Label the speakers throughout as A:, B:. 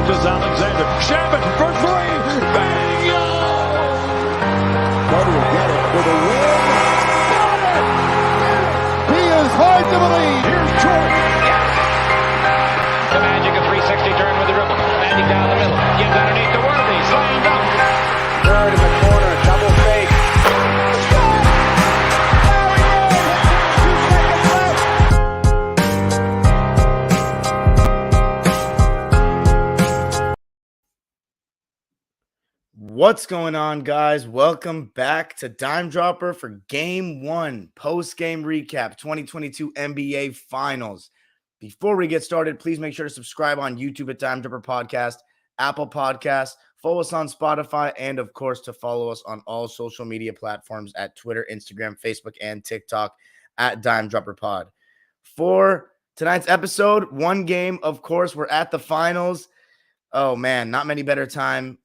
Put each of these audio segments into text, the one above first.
A: Alexander. Shabbat for three. Bingo!
B: Carter will get it for the win. Got it! He is hard to believe.
A: Here's Jordan.
C: Yes. The Magic, a 360 turn with the dribble. Magic down the middle. Gives underneath the Worthy. Slam dunk.
D: Third in the corner. Double fake.
E: What's going on, guys? Welcome back to Dime Dropper for Game 1 post-game recap 2022 NBA Finals. Before we get started, please make sure to subscribe on YouTube at Dime Dropper Podcast, Apple Podcasts, follow us on Spotify, and of course to follow us on all social media platforms at Twitter, Instagram, Facebook, and TikTok at Dime Dropper Pod. For tonight's episode, one game, of course, we're at the finals. Oh man, not that many better times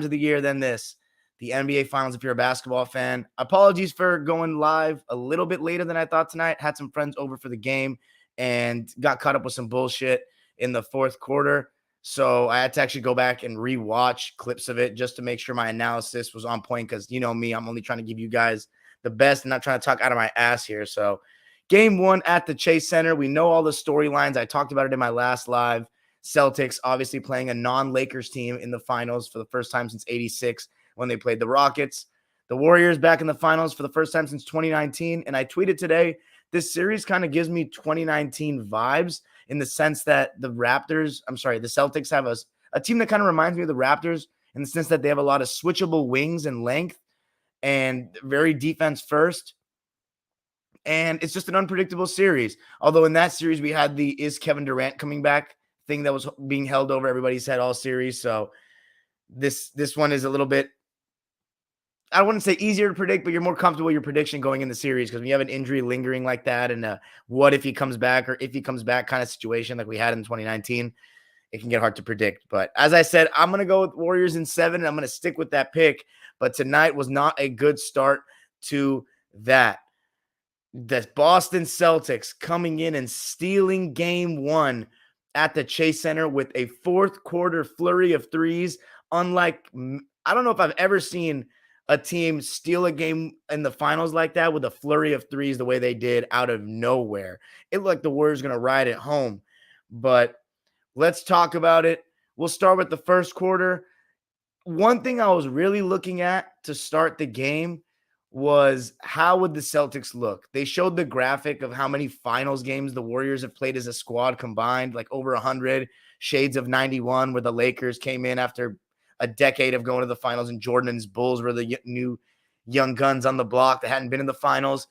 E: of the year than this. The NBA Finals, if you're a basketball fan. Apologies for going live a little bit later than I thought tonight. Had some friends over for the game and got caught up with some bullshit in the fourth quarter. So I had to actually go back and rewatch clips of it just to make sure my analysis was on point because, you know me, I'm only trying to give you guys the best and not trying to talk out of my ass here. So game one at the Chase Center. We know all the storylines. I talked about it in my last live. Celtics obviously playing a non-Lakers team in the finals for the first time since '86 when they played the Rockets. The Warriors back in the finals for the first time since 2019. And I tweeted today, this series kind of gives me 2019 vibes in the sense that the Celtics have a team that kind of reminds me of the Raptors in the sense that they have a lot of switchable wings and length and very defense first. And it's just an unpredictable series. Although in that series, we had the is Kevin Durant coming back thing that was being held over everybody's head all series. So this one is a little bit, I wouldn't say easier to predict, but you're more comfortable with your prediction going in the series because when you have an injury lingering like that and what if he comes back or if he comes back kind of situation like we had in 2019, it can get hard to predict. But as I said, I'm going to go with Warriors in 7 and I'm going to stick with that pick. But tonight was not a good start to that. The Boston Celtics coming in and stealing game 1 at the Chase Center with a fourth quarter flurry of threes. Unlike, I don't know if I've ever seen a team steal a game in the finals like that with a flurry of threes the way they did out of nowhere. It looked like the Warriors going to ride it home. But let's talk about it. We'll start with the first quarter. One thing I was really looking at to start the game was how would the Celtics look? They showed the graphic of how many finals games the Warriors have played as a squad combined, like over 100, shades of 91, where the Lakers came in after a decade of going to the finals, and Jordan and his Bulls were the new young guns on the block that hadn't been in the finals.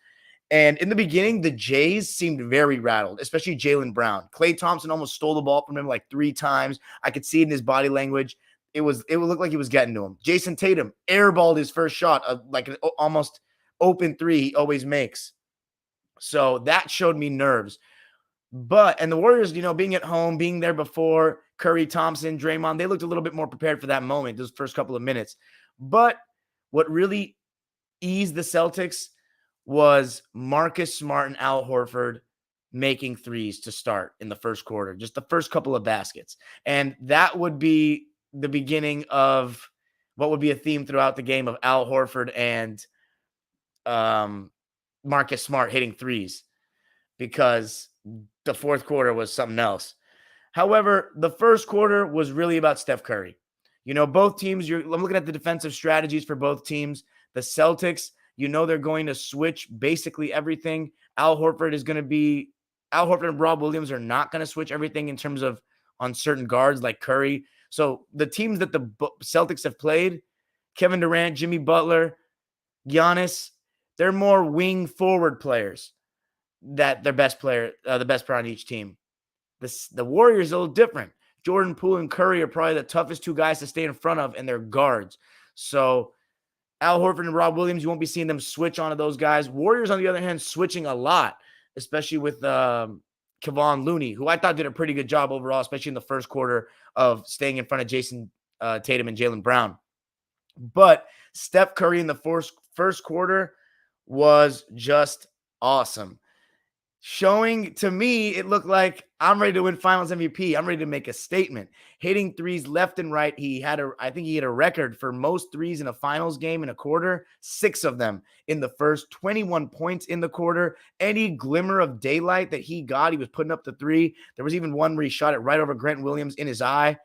E: And in the beginning, the Jays seemed very rattled, especially Jalen Brown. Klay Thompson almost stole the ball from him like 3 times. I could see it in his body language. It would look like he was getting to him. Jason Tatum airballed his first shot, like an almost open 3 he always makes. So that showed me nerves. And the Warriors, being at home, being there before, Curry, Thompson, Draymond, they looked a little bit more prepared for that moment, those first couple of minutes. But what really eased the Celtics was Marcus Smart and Al Horford making threes to start in the first quarter, just the first couple of baskets. And that would be the beginning of what would be a theme throughout the game of Al Horford and Marcus Smart hitting threes because the fourth quarter was something else. However, the first quarter was really about Steph Curry. Both teams, I'm looking at the defensive strategies for both teams. The Celtics, they're going to switch basically everything. Al Horford and Rob Williams are not going to switch everything in terms of on certain guards like Curry. So the teams that the Celtics have played, Kevin Durant, Jimmy Butler, Giannis, they're more wing forward players that their best player, the best player on each team. The Warriors are a little different. Jordan Poole and Curry are probably the toughest 2 guys to stay in front of, and they're guards. So Al Horford and Rob Williams, you won't be seeing them switch onto those guys. Warriors, on the other hand, switching a lot, especially with Kevon Looney, who I thought did a pretty good job overall, especially in the first quarter of staying in front of Jason Tatum and Jalen Brown. But Steph Curry in the first quarter was just awesome. showing to me, it looked like I'm ready to win Finals MVP. I'm ready to make a statement. Hitting threes left and right. I think he had a record for most threes in a finals game in a quarter, 6 of them in the first, 21 points in the quarter. Any glimmer of daylight that he got, he was putting up the three. There was even one where he shot it right over Grant Williams in his eye.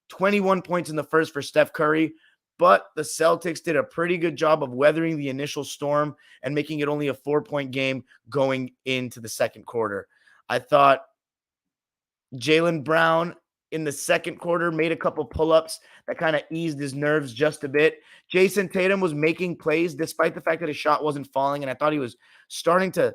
E: 21 points in the first for Steph Curry. But the Celtics did a pretty good job of weathering the initial storm and making it only a 4-point game going into the second quarter. I thought Jalen Brown in the second quarter made a couple pull-ups that kind of eased his nerves just a bit. Jason Tatum was making plays despite the fact that his shot wasn't falling, and I thought he was starting to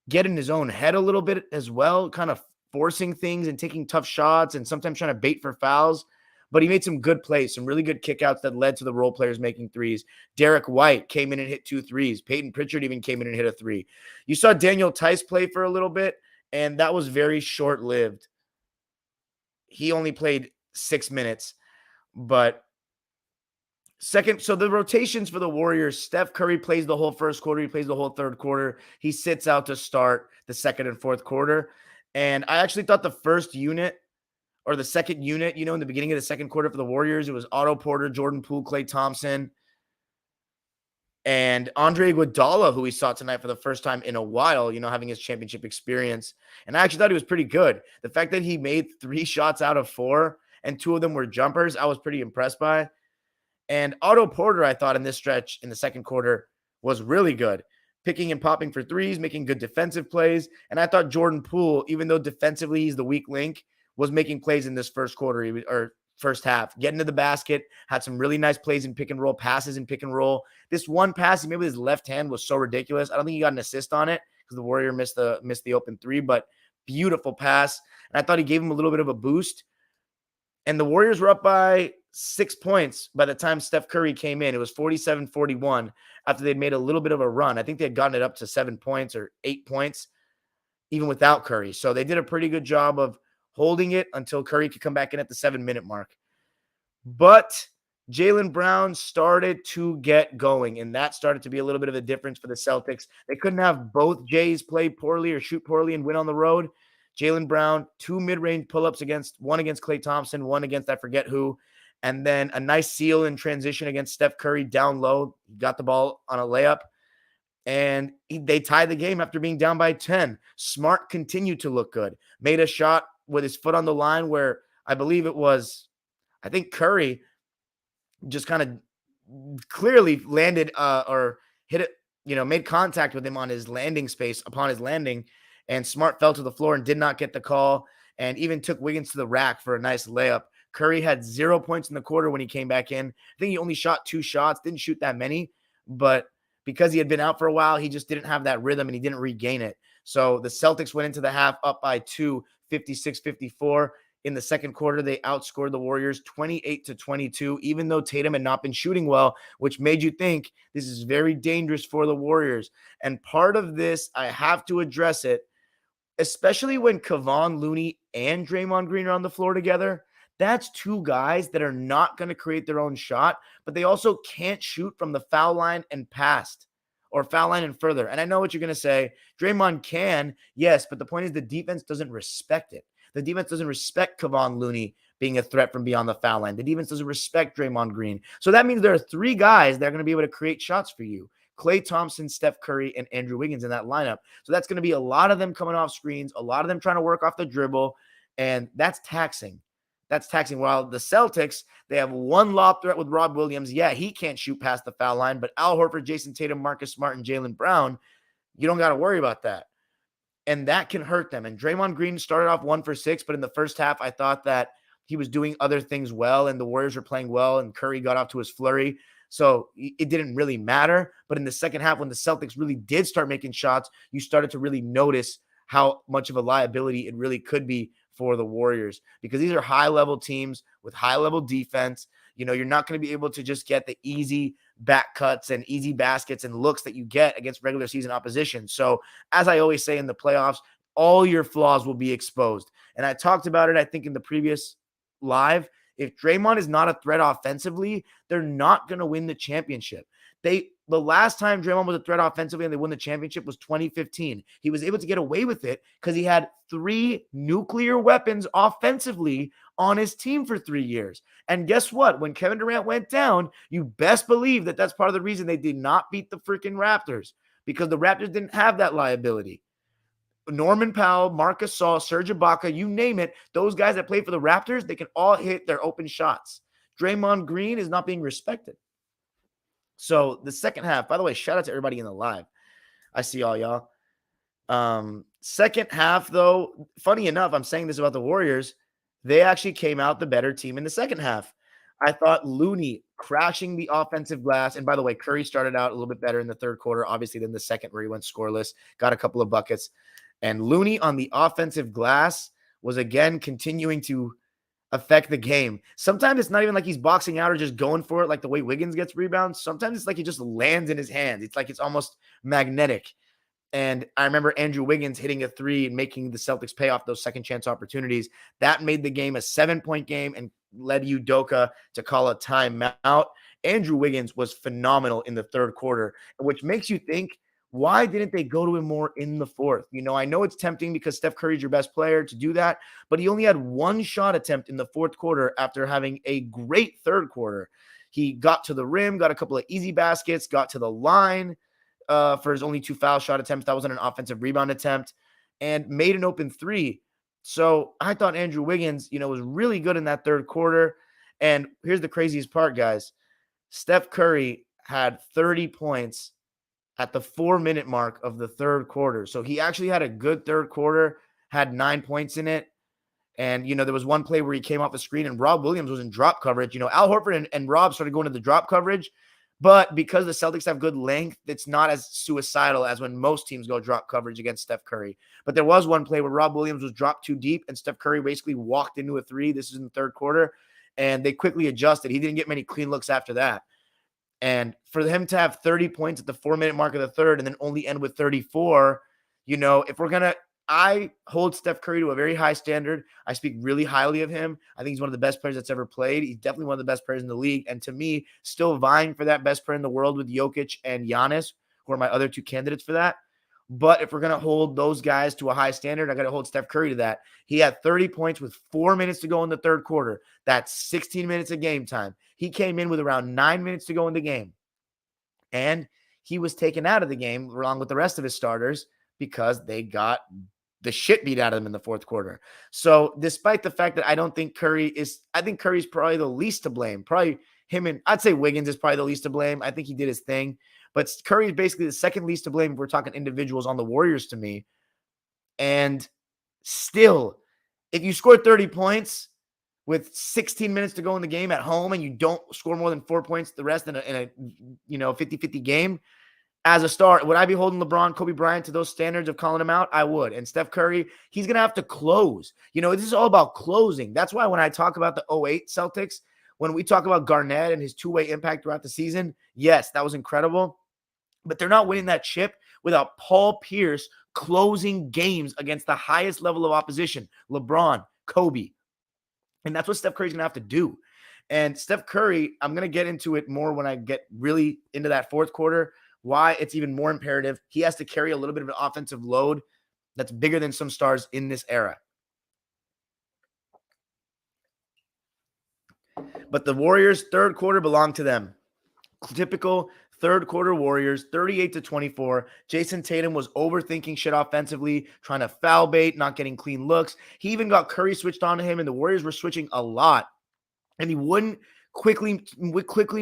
E: get in his own head a little bit as well, kind of forcing things and taking tough shots and sometimes trying to bait for fouls. But he made some good plays, some really good kickouts that led to the role players making threes. Derek White came in and hit 2 threes. Peyton Pritchard even came in and hit a 3. You saw Daniel Tice play for a little bit, and that was very short-lived. He only played 6 minutes. But so the rotations for the Warriors, Steph Curry plays the whole first quarter. He plays the whole third quarter. He sits out to start the second and fourth quarter. And I actually thought the first unit or the second unit, in the beginning of the second quarter for the Warriors, it was Otto Porter, Jordan Poole, Klay Thompson, and Andre Iguodala, who we saw tonight for the first time in a while, having his championship experience. And I actually thought he was pretty good. The fact that he made 3 shots out of 4 and 2 of them were jumpers, I was pretty impressed by. And Otto Porter, I thought in this stretch in the second quarter was really good, picking and popping for threes, making good defensive plays. And I thought Jordan Poole, even though defensively he's the weak link, was making plays in this first quarter or first half, getting to the basket, had some really nice plays in pick and roll, passes in pick and roll. This one pass he made with his left hand was so ridiculous. I don't think he got an assist on it because the Warrior missed the open 3, but beautiful pass. And I thought he gave him a little bit of a boost. And the Warriors were up by 6 points by the time Steph Curry came in. It was 47-41 after they'd made a little bit of a run. I think they had gotten it up to 7 points or 8 points, even without Curry. So they did a pretty good job of holding it until Curry could come back in at the 7-minute mark. But Jalen Brown started to get going, and that started to be a little bit of a difference for the Celtics. They couldn't have both Jays play poorly or shoot poorly and win on the road. Jalen Brown, 2 mid-range pull-ups one against Klay Thompson, one against I forget who, and then a nice seal in transition against Steph Curry down low. He got the ball on a layup, and they tied the game after being down by 10. Smart continued to look good. Made a shot with his foot on the line where I think Curry just kind of clearly landed or hit it, made contact with him on his landing space upon his landing, and Smart fell to the floor and did not get the call and even took Wiggins to the rack for a nice layup. Curry had 0 points in the quarter when he came back in. I think he only shot 2 shots, didn't shoot that many, but because he had been out for a while, he just didn't have that rhythm and he didn't regain it. So the Celtics went into the half up by 2, 56-54. In the second quarter, they outscored the Warriors 28-22, even though Tatum had not been shooting well, which made you think this is very dangerous for the Warriors. And part of this, I have to address it, especially when Kevon Looney and Draymond Green are on the floor together. That's 2 guys that are not going to create their own shot, but they also can't shoot from the foul line and past or foul line and further. And I know what you're going to say. Draymond can, yes, but the point is the defense doesn't respect it. The defense doesn't respect Kevon Looney being a threat from beyond the foul line. The defense doesn't respect Draymond Green. So that means there are 3 guys that are going to be able to create shots for you. Klay Thompson, Steph Curry, and Andrew Wiggins in that lineup. So that's going to be a lot of them coming off screens, a lot of them trying to work off the dribble, and that's taxing. That's taxing. While the Celtics, they have 1 lob threat with Rob Williams. Yeah, he can't shoot past the foul line, but Al Horford, Jason Tatum, Marcus Smart, and Jalen Brown, you don't got to worry about that. And that can hurt them. And Draymond Green started off 1 for 6, but in the first half, I thought that he was doing other things well, and the Warriors were playing well, and Curry got off to his flurry. So it didn't really matter. But in the second half, when the Celtics really did start making shots, you started to really notice how much of a liability it really could be for the Warriors, because these are high-level teams with high-level defense. You're not going to be able to just get the easy back cuts and easy baskets and looks that you get against regular season opposition. So as I always say in the playoffs, all your flaws will be exposed. And I talked about it, I think, in the previous Live. If Draymond is not a threat offensively, they're not going to win the championship. They The last time Draymond was a threat offensively and they won the championship was 2015. He was able to get away with it because he had 3 nuclear weapons offensively on his team for 3 years. And guess what? When Kevin Durant went down, you best believe that that's part of the reason they did not beat the freaking Raptors, because the Raptors didn't have that liability. Norman Powell, Marc Gasol, Serge Ibaka, you name it, those guys that play for the Raptors, they can all hit their open shots. Draymond Green is not being respected. So the second half, by the way, shout out to everybody in the live. I see all y'all. Second half, though, funny enough, I'm saying this about the Warriors, they actually came out the better team in the second half. I thought Looney crashing the offensive glass. And by the way, Curry started out a little bit better in the third quarter, obviously, than the second, where he went scoreless, got a couple of buckets. And Looney on the offensive glass was again continuing to affect the game. Sometimes it's not even like he's boxing out or just going for it like the way Wiggins gets rebounds. Sometimes it's like he just lands in his hands. It's like it's almost magnetic. And I remember Andrew Wiggins hitting a 3 and making the Celtics pay off those second chance opportunities. That made the game a 7-point game and led Udoka to call a timeout. Andrew Wiggins was phenomenal in the third quarter, which makes you think, why didn't they go to him more in the fourth? You know, I know it's tempting because Steph Curry's your best player to do that, but he only had 1 shot attempt in the fourth quarter after having a great third quarter. He got to the rim, got a couple of easy baskets, got to the line for his only 2 foul shot attempts. That wasn't an offensive rebound attempt, and made an open 3. So I thought Andrew Wiggins, was really good in that third quarter. And here's the craziest part, guys. Steph Curry had 30 points at the 4-minute mark of the third quarter. So he actually had a good third quarter, had 9 points in it. And, there was one play where he came off the screen and Rob Williams was in drop coverage. Al Horford and Rob started going to the drop coverage. But because the Celtics have good length, it's not as suicidal as when most teams go drop coverage against Steph Curry. But there was one play where Rob Williams was dropped too deep and Steph Curry basically walked into a 3. This is in the third quarter. And they quickly adjusted. He didn't get many clean looks after that. And for him to have 30 points at the 4-minute mark of the third and then only end with 34, if we're going to, I hold Steph Curry to a very high standard. I speak really highly of him. I think he's one of the best players that's ever played. He's definitely one of the best players in the league. And to me, still vying for that best player in the world with Jokic and Giannis, who are my other 2 candidates for that. But if we're going to hold those guys to a high standard, I got to hold Steph Curry to that. He had 30 points with 4 minutes to go in the third quarter. That's 16 minutes of game time. He came in with around 9 minutes to go in the game. And he was taken out of the game along with the rest of his starters because they got the shit beat out of them in the fourth quarter. So despite the fact that I think Curry's probably the least to blame. Probably him, and I'd say Wiggins is probably the least to blame. I think he did his thing. But Curry is basically the second least to blame if we're talking individuals on the Warriors to me. And still, if you score 30 points with 16 minutes to go in the game at home and you don't score more than 4 points the rest in a 50-50 game, as a star, would I be holding LeBron, Kobe Bryant to those standards of calling him out? I would. And Steph Curry, he's going to have to close. This is all about closing. That's why when I talk about the 08 Celtics, when we talk about Garnett and his 2-way impact throughout the season, yes, that was incredible. But they're not winning that chip without Paul Pierce closing games against the highest level of opposition, LeBron, Kobe. And that's what Steph Curry's going to have to do. And Steph Curry, I'm going to get into it more when I get really into that fourth quarter, why it's even more imperative. He has to carry a little bit of an offensive load that's bigger than some stars in this era. But the Warriors' third quarter belonged to them. Typical third quarter Warriors, 38-24. Jason Tatum was overthinking shit offensively, trying to foul bait, not getting clean looks. He even got Curry switched on to him, and the Warriors were switching a lot. And he wouldn't quickly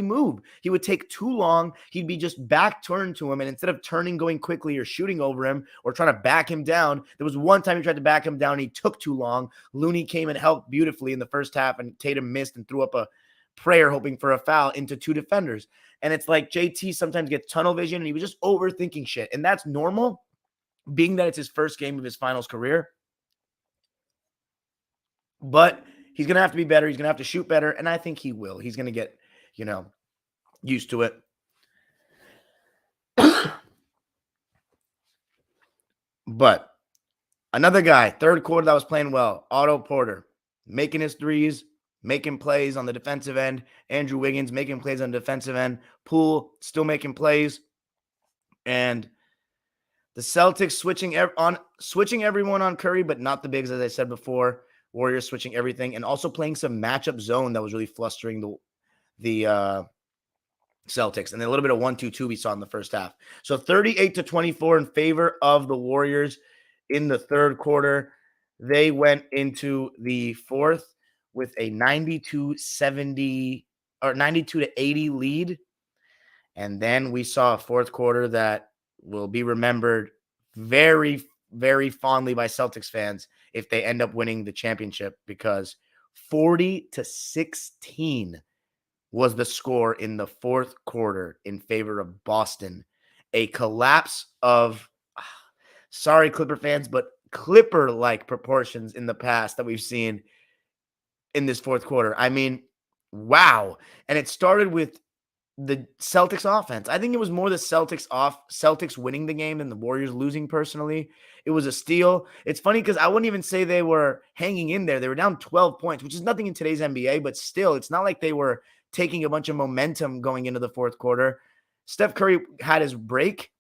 E: move. He would take too long. He'd be just back turned to him. And instead of turning, going quickly or shooting over him or trying to back him down, there was one time he tried to back him down. And he took too long. Looney came and helped beautifully in the first half, and Tatum missed and threw up a prayer hoping for a foul into 2 defenders. And it's like JT sometimes gets tunnel vision and he was just overthinking shit. And that's normal, being that it's his first game of his finals career. But he's going to have to be better. He's going to have to shoot better. And I think he will. He's going to get, used to it. But another guy, third quarter that was playing well, Otto Porter, making his threes, making plays on the defensive end. Andrew Wiggins making plays on the defensive end. Poole still making plays. And the Celtics switching everyone on Curry, but not the bigs, as I said before. Warriors switching everything and also playing some matchup zone that was really flustering the Celtics, and then a little bit of 1-2-2 we saw in the first half. So 38-24 in favor of the Warriors in the third quarter. They went into the fourth with a 92-70 or 92-80 lead. And then we saw a fourth quarter that will be remembered very, very fondly by Celtics fans if they end up winning the championship, because 40-16 was the score in the fourth quarter in favor of Boston. A collapse of, sorry, Clipper fans, but Clipper-like proportions in the past that we've seen in this fourth quarter. I mean, wow. And it started with the Celtics offense. I think it was more the Celtics winning the game than the Warriors losing personally. It was a steal. It's funny because I wouldn't even say they were hanging in there. They were down 12 points, which is nothing in today's NBA, but still, it's not like they were taking a bunch of momentum going into the fourth quarter. Steph Curry had his break,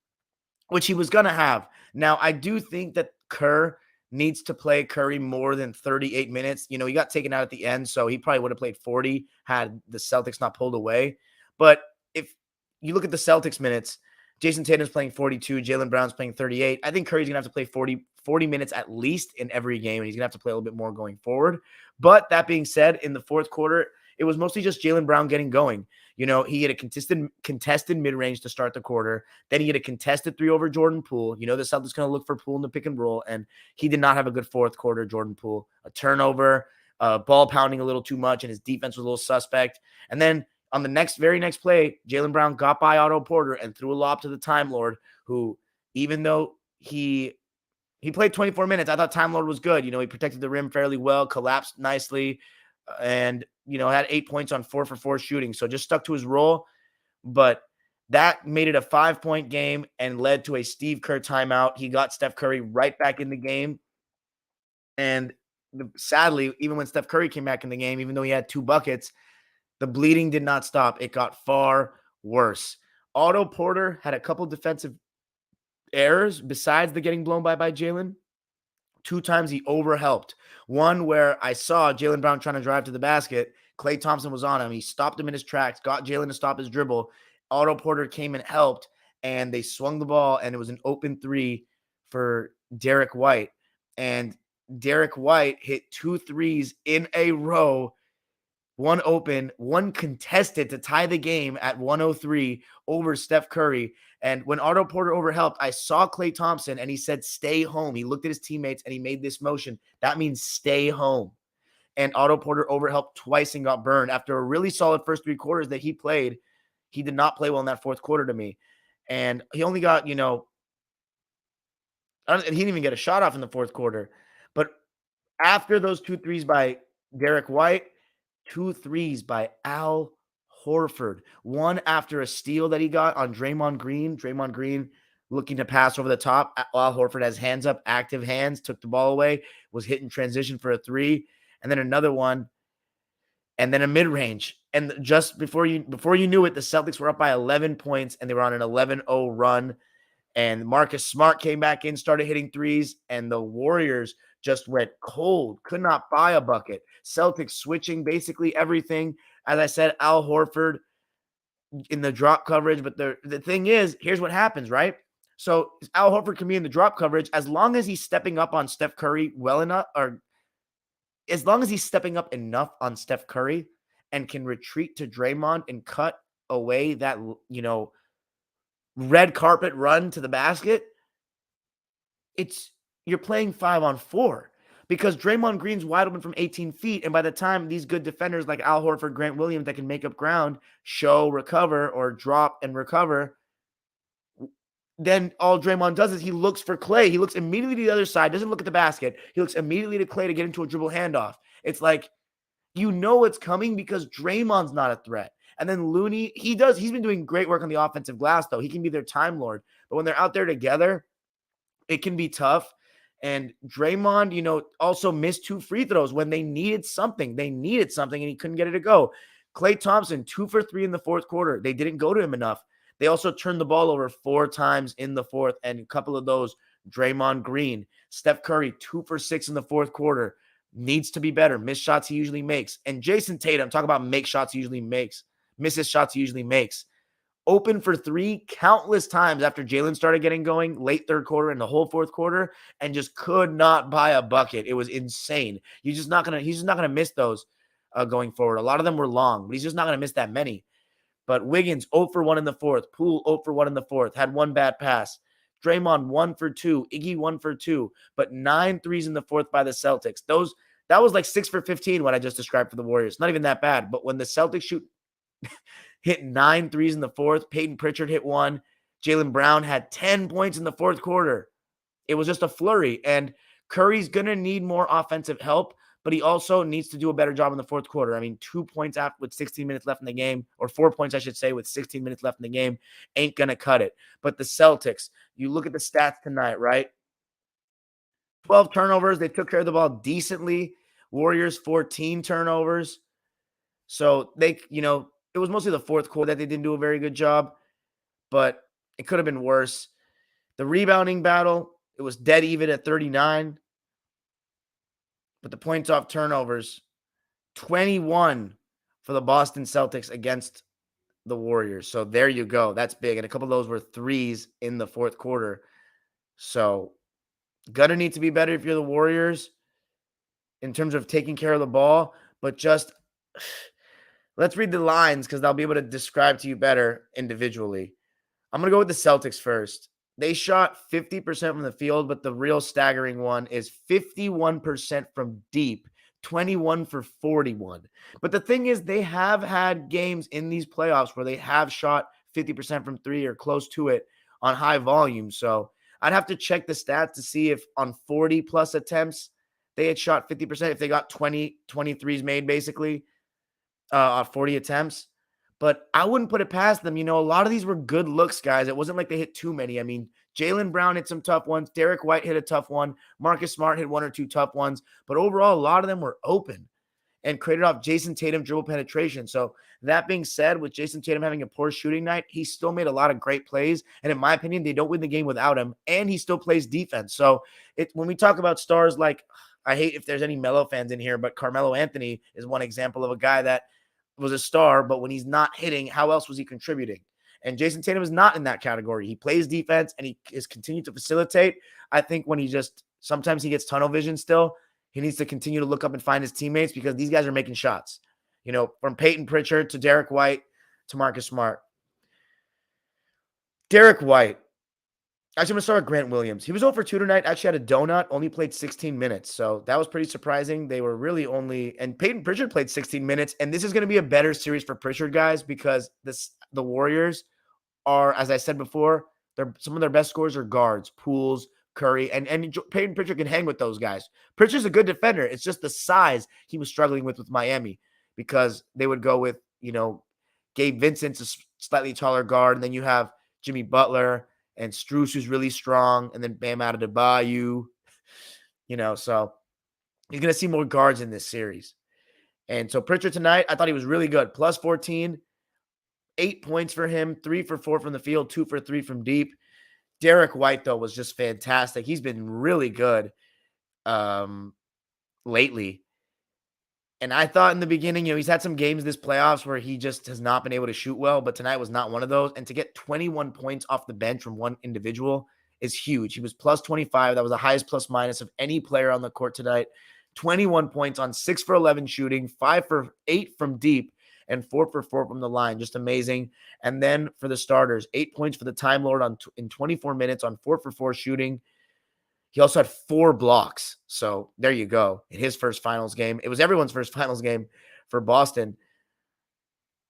E: which he was going to have. Now, I do think that Kerr needs to play Curry more than 38 minutes. You know, he got taken out at the end, so he probably would have played 40 had the Celtics not pulled away. But if you look at the Celtics minutes, Jason Tatum's playing 42, Jalen Brown's playing 38. I think Curry's going to have to play 40 minutes at least in every game, and he's going to have to play a little bit more going forward. But that being said, in the fourth quarter, it was mostly just Jalen Brown getting going. You know, he had a contested mid-range to start the quarter. Then he had a contested three over Jordan Poole. You know, the Celtics going to look for Poole in the pick and roll, and he did not have a good fourth quarter, Jordan Poole. A turnover, ball pounding a little too much, and his defense was a little suspect. And then on the very next play, Jalen Brown got by Otto Porter and threw a lob to the Time Lord, who, even though he played 24 minutes, I thought Time Lord was good. You know, he protected the rim fairly well, collapsed nicely, and, you know, had 8 points on 4 for 4 shooting. So just stuck to his role. But that made it a 5-point game and led to a Steve Kerr timeout. He got Steph Curry right back in the game. And sadly, even when Steph Curry came back in the game, even though he had 2 buckets, the bleeding did not stop. It got far worse. Otto Porter had a couple defensive errors besides the getting blown by Jalen. 2 times he overhelped. One where I saw Jalen Brown trying to drive to the basket. Klay Thompson was on him. He stopped him in his tracks, got Jalen to stop his dribble. Otto Porter came and helped, and they swung the ball, and it was an open 3 for Derek White. And Derek White hit 2 threes in a row. One open, one contested to tie the game at 103 over Steph Curry. And when Otto Porter overhelped, I saw Klay Thompson and he said, stay home. He looked at his teammates and he made this motion. That means stay home. And Otto Porter overhelped twice and got burned. After a really solid first 3 quarters that he played, he did not play well in that fourth quarter to me. And he only got, you know, he didn't even get a shot off in the fourth quarter. But after those 2 threes by Derek White, 2 threes by Al Horford. One after a steal that he got on Draymond Green. Draymond Green looking to pass over the top. Al Horford has hands up, active hands, took the ball away, was hit in transition for a 3. And then another one. And then a mid-range. And just before you knew it, the Celtics were up by 11 points and they were on an 11-0 run. And Marcus Smart came back in, started hitting threes, and the Warriors just went cold, could not buy a bucket. Celtics switching basically everything. As I said, Al Horford in the drop coverage. But the thing is, here's what happens, right? So Al Horford can be in the drop coverage as long as he's stepping up on Steph Curry well enough, or as long as he's stepping up enough on Steph Curry and can retreat to Draymond and cut away that, you know, red carpet run to the basket. You're playing 5-on-4 because Draymond Green's wide open from 18 feet. And by the time these good defenders like Al Horford, Grant Williams that can make up ground, recover, or drop and recover, then all Draymond does is he looks for Klay. He looks immediately to the other side, doesn't look at the basket. He looks immediately to Klay to get into a dribble handoff. It's like, you know it's coming because Draymond's not a threat. And then Looney, he's been doing great work on the offensive glass, though. He can be their Time Lord. But when they're out there together, it can be tough. And Draymond, also missed 2 free throws when they needed something. They needed something, and he couldn't get it to go. Klay Thompson, 2 for 3 in the fourth quarter. They didn't go to him enough. They also turned the ball over 4 times in the fourth, and a couple of those, Draymond Green. Steph Curry, 2 for 6 in the fourth quarter. Needs to be better. Missed shots he usually makes. And Jason Tatum, talk about make shots he usually makes. Misses shots he usually makes. Open for 3 countless times after Jalen started getting going late third quarter and the whole fourth quarter, and just could not buy a bucket. It was insane. He's just not gonna miss those going forward. A lot of them were long, but he's just not gonna miss that many. But Wiggins 0 for 1 in the fourth. Poole 0 for 1 in the fourth. Had 1 bad pass. Draymond 1 for 2. Iggy 1 for 2. But 9 threes in the fourth by the Celtics. That was like 6 for 15 what I just described for the Warriors. Not even that bad. But when the Celtics hit 9 threes in the fourth, Peyton Pritchard hit 1. Jalen Brown had 10 points in the fourth quarter. It was just a flurry. And Curry's going to need more offensive help, but he also needs to do a better job in the fourth quarter. I mean, 2 points after with 16 minutes left in the game, or 4 points, I should say, with 16 minutes left in the game, ain't going to cut it. But the Celtics, you look at the stats tonight, right? 12 turnovers. They took care of the ball decently. Warriors, 14 turnovers. So it was mostly the fourth quarter that they didn't do a very good job, but it could have been worse. The rebounding battle, it was dead even at 39. But the points off turnovers, 21 for the Boston Celtics against the Warriors. So there you go. That's big. And a couple of those were threes in the fourth quarter. So gonna need to be better if you're the Warriors in terms of taking care of the ball, but just let's read the lines because I'll be able to describe to you better individually. I'm going to go with the Celtics first. They shot 50% from the field, but the real staggering one is 51% from deep, 21 for 41. But the thing is, they have had games in these playoffs where they have shot 50% from 3 or close to it on high volume. So I'd have to check the stats to see if on 40-plus attempts they had shot 50%, if they got 23s made basically. 40 attempts, but I wouldn't put it past them. A lot of these were good looks, guys. It wasn't like they hit too many. I mean, Jalen Brown hit some tough ones. Derek White hit a tough one. Marcus Smart hit 1 or 2 tough ones, but overall, a lot of them were open and created off Jason Tatum dribble penetration. So that being said, with Jason Tatum having a poor shooting night, he still made a lot of great plays. And in my opinion, they don't win the game without him, and he still plays defense. So when we talk about stars, like, I hate if there's any Melo fans in here, but Carmelo Anthony is one example of a guy that was a star, but when he's not hitting, how else was he contributing? And Jason Tatum is not in that category. He plays defense and he is continued to facilitate. I think when sometimes he gets tunnel vision still, he needs to continue to look up and find his teammates because these guys are making shots. From Peyton Pritchard to Derek White to Marcus Smart. Derek White. Actually, I'm going to start with Grant Williams. He was 0 for 2 tonight. Actually had a donut, only played 16 minutes. So that was pretty surprising. They were really and Peyton Pritchard played 16 minutes. And this is going to be a better series for Pritchard, guys, because the Warriors are, as I said before, some of their best scorers are guards, Pools, Curry, and Peyton Pritchard can hang with those guys. Pritchard's a good defender. It's just the size he was struggling with Miami because they would go with, Gabe Vincent's a slightly taller guard, and then you have Jimmy Butler and Strus, who's really strong, and then Bam Adebayo, so you're going to see more guards in this series. And so Pritchard tonight, I thought he was really good. Plus 14, 8 points for him, 3 for 4 from the field, 2 for 3 from deep. Derek White, though, was just fantastic. He's been really good lately. And I thought in the beginning, he's had some games this playoffs where he just has not been able to shoot well, but tonight was not one of those. And to get 21 points off the bench from one individual is huge. He was plus 25. That was the highest plus minus of any player on the court tonight. 21 points on 6 for 11 shooting, 5 for 8 from deep, and 4 for 4 from the line. Just amazing. And then for the starters, 8 points for the Time Lord in 24 minutes on 4 for 4 shooting. He also had 4 blocks. So there you go. In his first finals game. It was everyone's first finals game for Boston.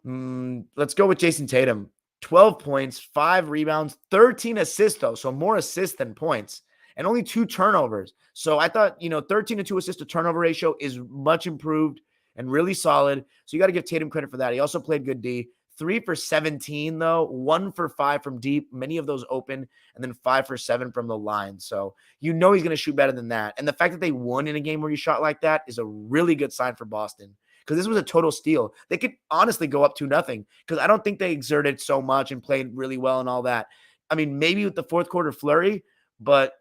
E: Let's go with Jason Tatum. 12 points, 5 rebounds, 13 assists, though. So more assists than points. And only 2 turnovers. So I thought, 13 to 2 assist to turnover ratio is much improved and really solid. So you got to give Tatum credit for that. He also played good D. 3 for 17, though, 1 for 5 from deep, many of those open, and then 5 for 7 from the line. So you know he's going to shoot better than that. And the fact that they won in a game where he shot like that is a really good sign for Boston, because this was a total steal. They could honestly go up 2-0, because I don't think they exerted so much and played really well and all that. I mean, maybe with the fourth quarter flurry, but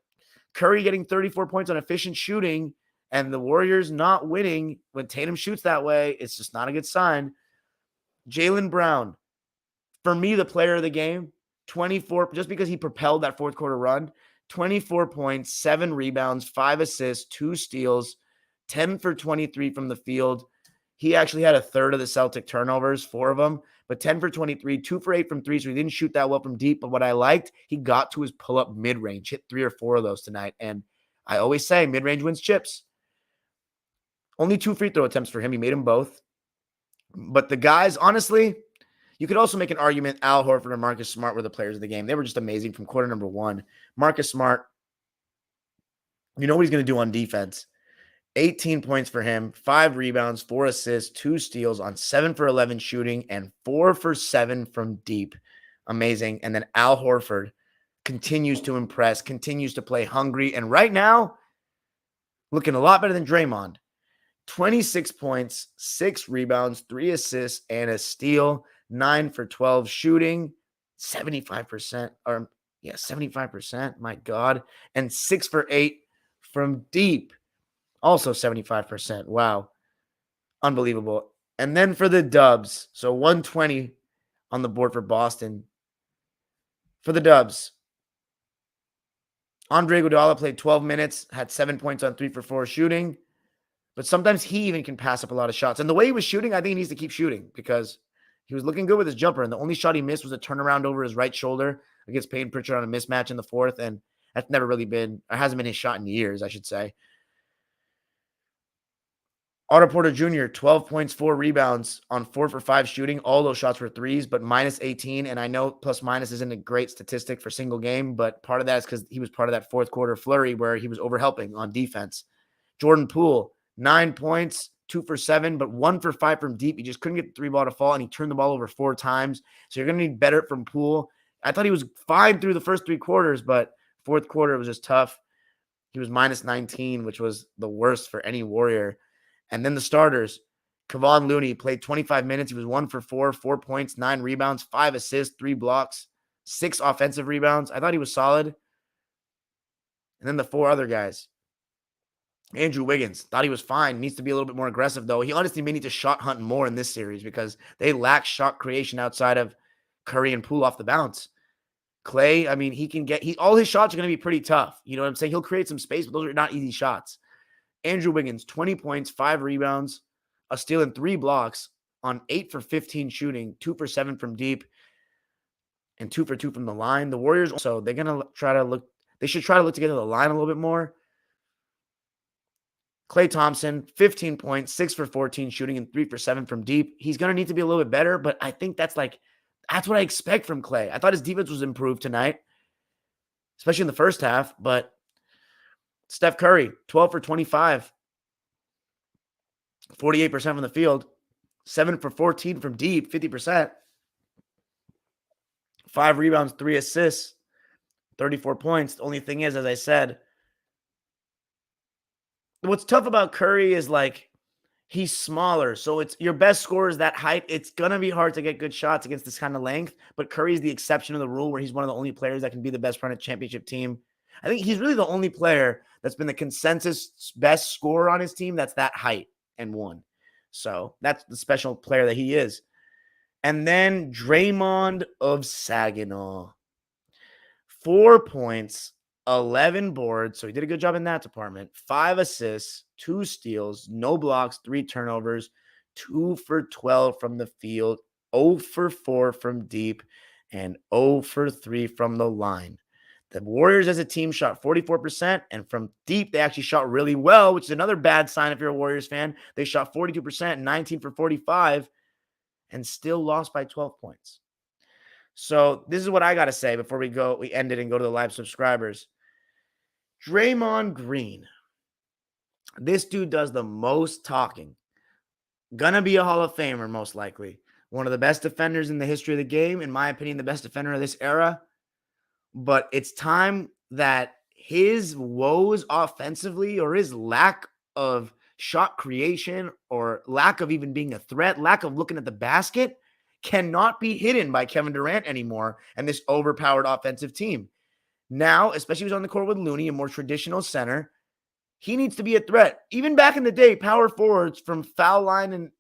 E: Curry getting 34 points on efficient shooting and the Warriors not winning when Tatum shoots that way, it's just not a good sign. Jalen Brown, for me, the player of the game, 24, just because he propelled that fourth quarter run, 24 points, 7 rebounds, 5 assists, 2 steals, 10 for 23 from the field. He actually had a third of the Celtic turnovers, 4 of them, but 10 for 23, 2 for 8 from 3, so he didn't shoot that well from deep. But what I liked, he got to his pull-up mid-range, hit 3 or 4 of those tonight. And I always say mid-range wins chips. Only 2 free throw attempts for him. He made them both. But the guys, honestly, you could also make an argument Al Horford and Marcus Smart were the players of the game. They were just amazing from quarter number 1. Marcus Smart, you know what he's going to do on defense. 18 points for him, 5 rebounds, 4 assists, 2 steals on 7 for 11 shooting, and 4 for 7 from deep. Amazing. And then Al Horford continues to impress, continues to play hungry, and right now, looking a lot better than Draymond. 26 points, 6 rebounds, 3 assists, and a steal, 9 for 12 shooting, 75%, 75%, my God, and 6 for 8 from deep. Also 75%. Wow. Unbelievable. And then for the Dubs, so 120 on the board for Boston. For the Dubs, Andre Iguodala played 12 minutes, had 7 points on 3 for 4 shooting, but sometimes he even can pass up a lot of shots. And the way he was shooting, I think he needs to keep shooting, because he was looking good with his jumper, and the only shot he missed was a turnaround over his right shoulder against Peyton Pritchard on a mismatch in the fourth, and that's never really been, or hasn't been his shot in years, I should say. Otto Porter Jr., 12 points, 4 rebounds on 4 for 5 shooting. All those shots were threes, but minus 18. And I know plus minus isn't a great statistic for single game, but part of that is because he was part of that fourth quarter flurry where he was overhelping on defense. Jordan Poole, 9 points, 2 for 7, but 1 for 5 from deep. He just couldn't get the 3-ball to fall, and he turned the ball over 4 times. So you're going to need better from Poole. I thought he was fine through the first 3 quarters, but fourth quarter it was just tough. He was minus 19, which was the worst for any Warrior. And then the starters, Kevon Looney played 25 minutes. He was 1 for 4, 4 points, 9 rebounds, 5 assists, 3 blocks, 6 offensive rebounds. I thought he was solid. And then the 4 other guys. Andrew Wiggins, thought he was fine. Needs to be a little bit more aggressive, though. He honestly may need to shot hunt more in this series because they lack shot creation outside of Curry and Poole off the bounce. Clay, I mean, all his shots are going to be pretty tough. You know what I'm saying? He'll create some space, but those are not easy shots. Andrew Wiggins, 20 points, 5 rebounds, a steal and 3 blocks on 8 for 15 shooting, 2 for 7 from deep, and 2 for 2 from the line. The Warriors also, they should try to look to get to the line a little bit more. Klay Thompson, 15 points, 6 for 14 shooting, and 3 for 7 from deep. He's going to need to be a little bit better, but I think that's what I expect from Klay. I thought his defense was improved tonight, especially in the first half, but Steph Curry, 12 for 25, 48% from the field, 7 for 14 from deep, 50%, 5 rebounds, 3 assists, 34 points. The only thing is, as I said, what's tough about Curry is he's smaller. So it's your best scorer is that height. It's going to be hard to get good shots against this kind of length, but Curry's the exception of the rule where he's one of the only players that can be the best front of championship team. I think he's really the only player that's been the consensus best scorer on his team that's that height and won. So that's the special player that he is. And then Draymond of Saginaw. 4 points, 11 boards. So he did a good job in that department. 5 assists, 2 steals, no blocks, 3 turnovers, 2 for 12 from the field, 0 for 4 from deep, and 0 for 3 from the line. The Warriors as a team shot 44%, and from deep, they actually shot really well, which is another bad sign if you're a Warriors fan. They shot 42%, 19 for 45, and still lost by 12 points. So this is what I got to say before we end it and go to the live subscribers. Draymond Green. This dude does the most talking. Gonna be a Hall of Famer, most likely. one of the best defenders in the history of the game, in my opinion, the best defender of this era. But it's time that his woes offensively, or his lack of shot creation, or lack of even being a threat, lack of looking at the basket, cannot be hidden by Kevin Durant anymore and this overpowered offensive team. Now, especially when he's on the court with Looney, a more traditional center, he needs to be a threat. Even back in the day, power forwards from foul line and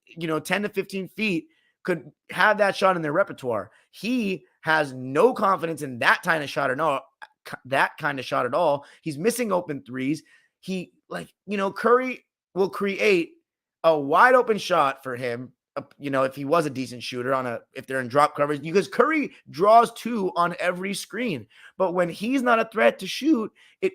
E: 10 to 15 feet could have that shot in their repertoire. He has no confidence in that kind of shot at all. He's missing open threes. Curry will create a wide open shot for him. If he was a decent shooter if they're in drop coverage, because Curry draws 2 on every screen. But when he's not a threat to shoot, it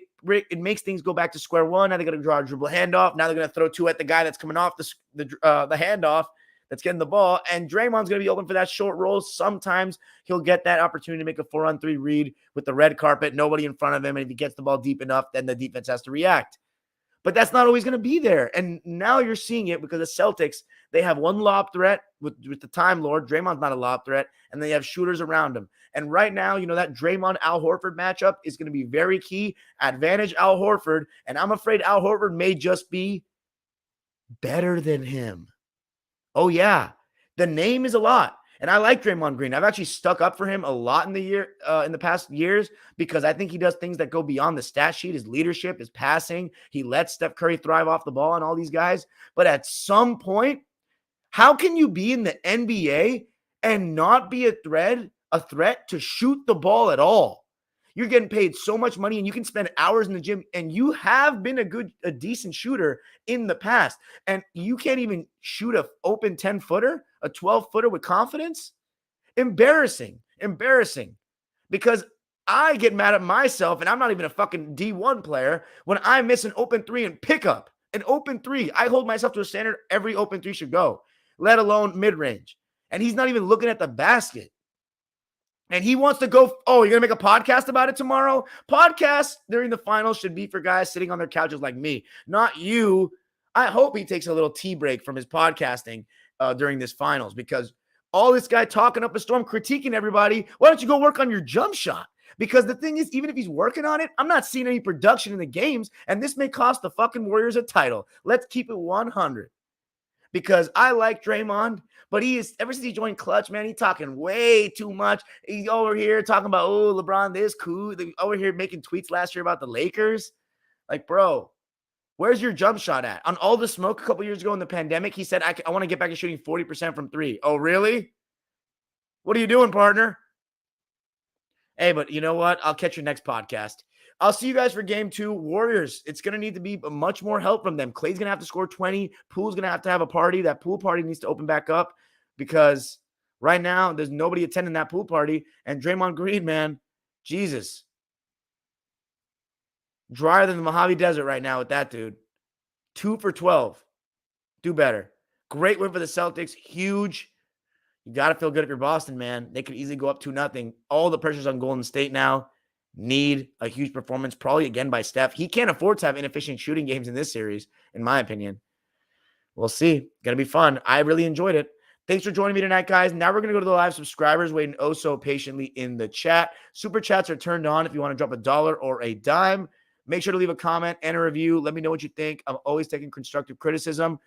E: makes things go back to square one. Now they're going to draw a dribble handoff. Now they're going to throw 2 at the guy that's coming off the handoff, that's getting the ball. And Draymond's going to be open for that short roll. Sometimes he'll get that opportunity to make a 4-on-3 read with the red carpet, nobody in front of him. And if he gets the ball deep enough, then the defense has to react. But that's not always going to be there. And now you're seeing it because the Celtics, they have one lob threat with the Time Lord. Draymond's not a lob threat. And they have shooters around him. And right now, that Draymond-Al Horford matchup is going to be very key. Advantage Al Horford. And I'm afraid Al Horford may just be better than him. Oh, yeah. The name is a lot. And I like Draymond Green. I've actually stuck up for him a lot in the past years, because I think he does things that go beyond the stat sheet. His leadership, his passing. He lets Steph Curry thrive off the ball and all these guys. But at some point, how can you be in the NBA and not be a threat to shoot the ball at all? You're getting paid so much money and you can spend hours in the gym, and you have been a decent shooter in the past, and you can't even shoot a open 10-footer, a 12-footer with confidence? Embarrassing. Because I get mad at myself, and I'm not even a fucking D1 player, when I miss an open 3 and pickup. An open 3. I hold myself to a standard every open 3 should go, let alone mid-range. And he's not even looking at the basket. And he wants to go, oh, you're going to make a podcast about it tomorrow? Podcasts during the finals should be for guys sitting on their couches like me, not you. I hope he takes a little tea break from his podcasting during this finals, because all this guy talking up a storm, critiquing everybody, why don't you go work on your jump shot? Because the thing is, even if he's working on it, I'm not seeing any production in the games, and this may cost the fucking Warriors a title. Let's keep it 100. Because I like Draymond, but ever since he joined Clutch, man, he's talking way too much. He's over here talking about, oh, LeBron this, cool. Over here making tweets last year about the Lakers. Like, bro, where's your jump shot at? On All the Smoke a couple years ago in the pandemic, he said, I want to get back to shooting 40% from 3. Oh, really? What are you doing, partner? Hey, but you know what? I'll catch your next podcast. I'll see you guys for game 2. Warriors, it's going to need to be much more help from them. Clay's going to have to score 20. Poole's going to have a party. That pool party needs to open back up, because right now there's nobody attending that pool party. And Draymond Green, man, Jesus. Drier than the Mojave Desert right now with that dude. 2 for 12. Do better. Great win for the Celtics. Huge. You got to feel good if you're Boston, man. They could easily go up 2-0. All the pressure's on Golden State now. Need a huge performance, probably again by Steph. He can't afford to have inefficient shooting games in this series, in my opinion. We'll see. Going to be fun. I really enjoyed it. Thanks for joining me tonight, guys. Now we're going to go to the live subscribers waiting oh so patiently in the chat. Super chats are turned on if you want to drop $1 or a dime. Make sure to leave a comment and a review. Let me know what you think. I'm always taking constructive criticism.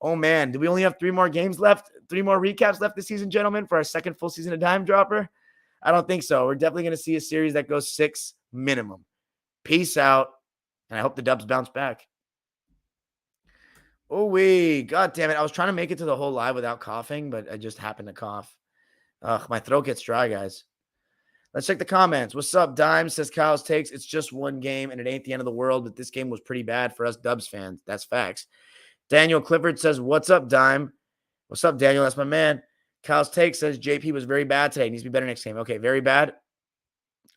E: Oh, man. Do we only have 3 more games left? 3 more recaps left this season, gentlemen, for our second full season of Dime Dropper? I don't think so. We're definitely going to see a series that goes 6 minimum. Peace out, and I hope the Dubs bounce back. Oh, God damn it. I was trying to make it to the whole live without coughing, but I just happened to cough. Ugh, my throat gets dry, guys. Let's check the comments. What's up, Dime? Says Kyle's takes. It's just one game, and it ain't the end of the world, but this game was pretty bad for us Dubs fans. That's facts. Daniel Clifford says, what's up, Dime? What's up, Daniel? That's my man. Kyle's take says JP was very bad today. Needs to be better next game. Okay, very bad.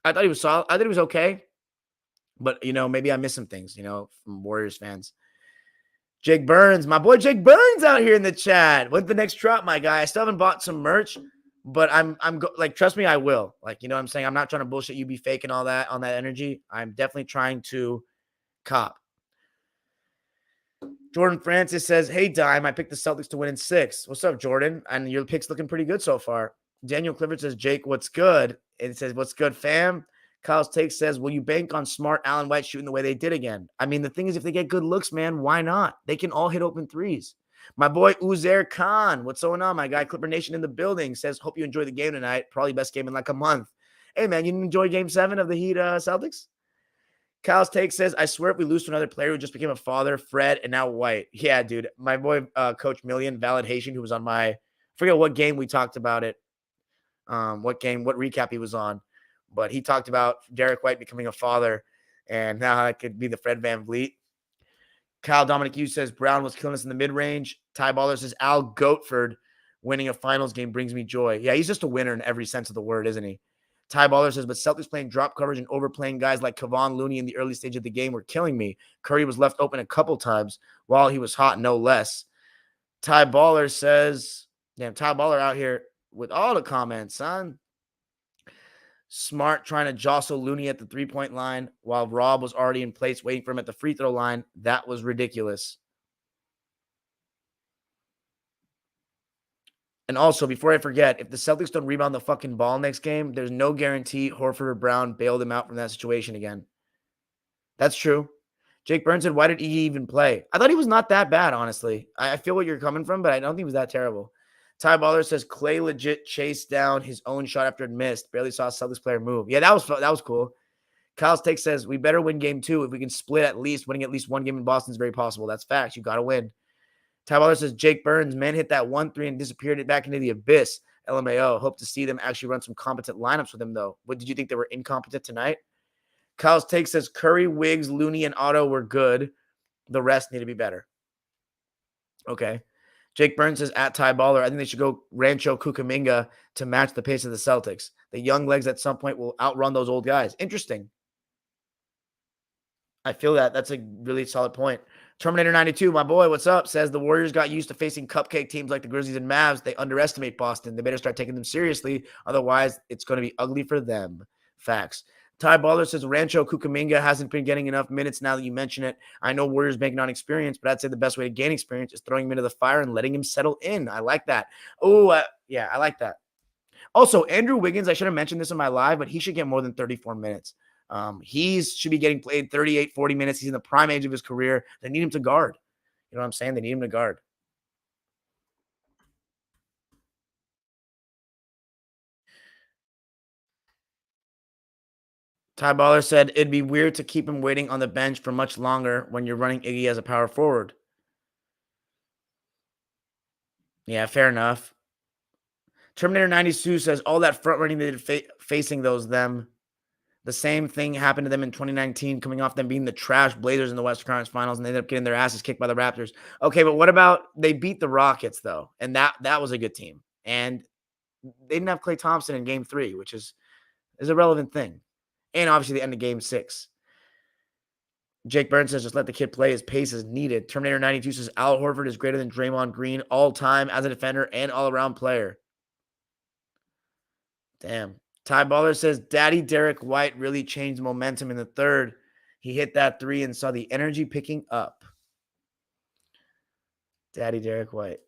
E: I thought he was solid. I thought he was okay. But, maybe I missed some things, from Warriors fans. Jake Burns, my boy Jake Burns out here in the chat. When's the next drop, my guy? I still haven't bought some merch, but trust me, I will. Like, you know what I'm saying? I'm not trying to bullshit you, be faking all that on that energy. I'm definitely trying to cop. Jordan Francis says, hey, Dime, I picked the Celtics to win in 6. What's up, Jordan? And your pick's looking pretty good so far. Daniel Clifford says, Jake, what's good? And it says, what's good, fam? Kyle's Take says, will you bank on Smart, Allen White shooting the way they did again? I mean, the thing is, if they get good looks, man, why not? They can all hit open threes. My boy Uzair Khan, what's going on? My guy Clipper Nation in the building says, hope you enjoy the game tonight. Probably best game in like a month. Hey, man, you didn't enjoy Game 7 of the Heat Celtics? Kyle's Take says, I swear if we lose to another player who just became a father, Fred, and now White. Yeah, dude. My boy, Coach Million, Validation, who was on I forget what game we talked about it. What recap he was on. But he talked about Derek White becoming a father, and now it could be the Fred VanVleet. Kyle Dominic Hughes says, Brown was killing us in the mid-range. Ty Baller says, Al Goatford winning a finals game brings me joy. Yeah, he's just a winner in every sense of the word, isn't he? Ty Baller says, but Celtics playing drop coverage and overplaying guys like Kevon Looney in the early stage of the game were killing me. Curry was left open a couple times while he was hot, no less. Ty Baller says, damn, Ty Baller out here with all the comments, son. Smart trying to jostle Looney at the three-point line while Rob was already in place waiting for him at the free throw line. That was ridiculous. And also, before I forget, if the Celtics don't rebound the fucking ball next game, there's no guarantee Horford or Brown bailed him out from that situation again. That's true. Jake Burns said, why did he even play? I thought he was not that bad, honestly. I feel what you're coming from, but I don't think he was that terrible. Ty Baller says, Clay legit chased down his own shot after it missed. Barely saw a Celtics player move. Yeah, that was cool. Kyle's Take says, we better win game 2. If we can split at least, winning at least one game in Boston is very possible. That's facts. You got to win. Ty Baller says, Jake Burns, man, hit that 1-3 and disappeared it back into the abyss. LMAO. Hope to see them actually run some competent lineups with him, though. What did you think they were incompetent tonight? Kyle's Take says, Curry, Wiggs, Looney, and Otto were good. The rest need to be better. Okay. Jake Burns says, at Ty Baller, I think they should go Rancho Cucaminga to match the pace of the Celtics. The young legs at some point will outrun those old guys. Interesting. I feel that. That's a really solid point. Terminator 92, my boy, what's up? Says the Warriors got used to facing cupcake teams like the Grizzlies and Mavs. They underestimate Boston. They better start taking them seriously. Otherwise, it's going to be ugly for them. Facts. Ty Baller says Rancho Cucaminga hasn't been getting enough minutes now that you mention it. I know Warriors banking on experience, but I'd say the best way to gain experience is throwing him into the fire and letting him settle in. I like that. Oh, yeah, I like that. Also, Andrew Wiggins, I should have mentioned this in my live, but he should get more than 34 minutes. He should be getting played 38, 40 minutes. He's in the prime age of his career. They need him to guard. You know what I'm saying? They need him to guard. Ty Baller said, it'd be weird to keep him waiting on the bench for much longer when you're running Iggy as a power forward. Yeah, fair enough. Terminator 92 says, all that front running they did facing them. The same thing happened to them in 2019, coming off them being the trash Blazers in the Western Conference Finals, and they ended up getting their asses kicked by the Raptors. Okay, but what about they beat the Rockets, though? And that was a good team. And they didn't have Klay Thompson in Game 3, which is a relevant thing. And obviously the end of Game 6. Jake Burns says, just let the kid play. His pace is needed. Terminator 92 says, Al Horford is greater than Draymond Green all time as a defender and all-around player. Damn. Ty Baller says, Daddy Derek White really changed momentum in the third. He hit that 3 and saw the energy picking up. Daddy Derek White.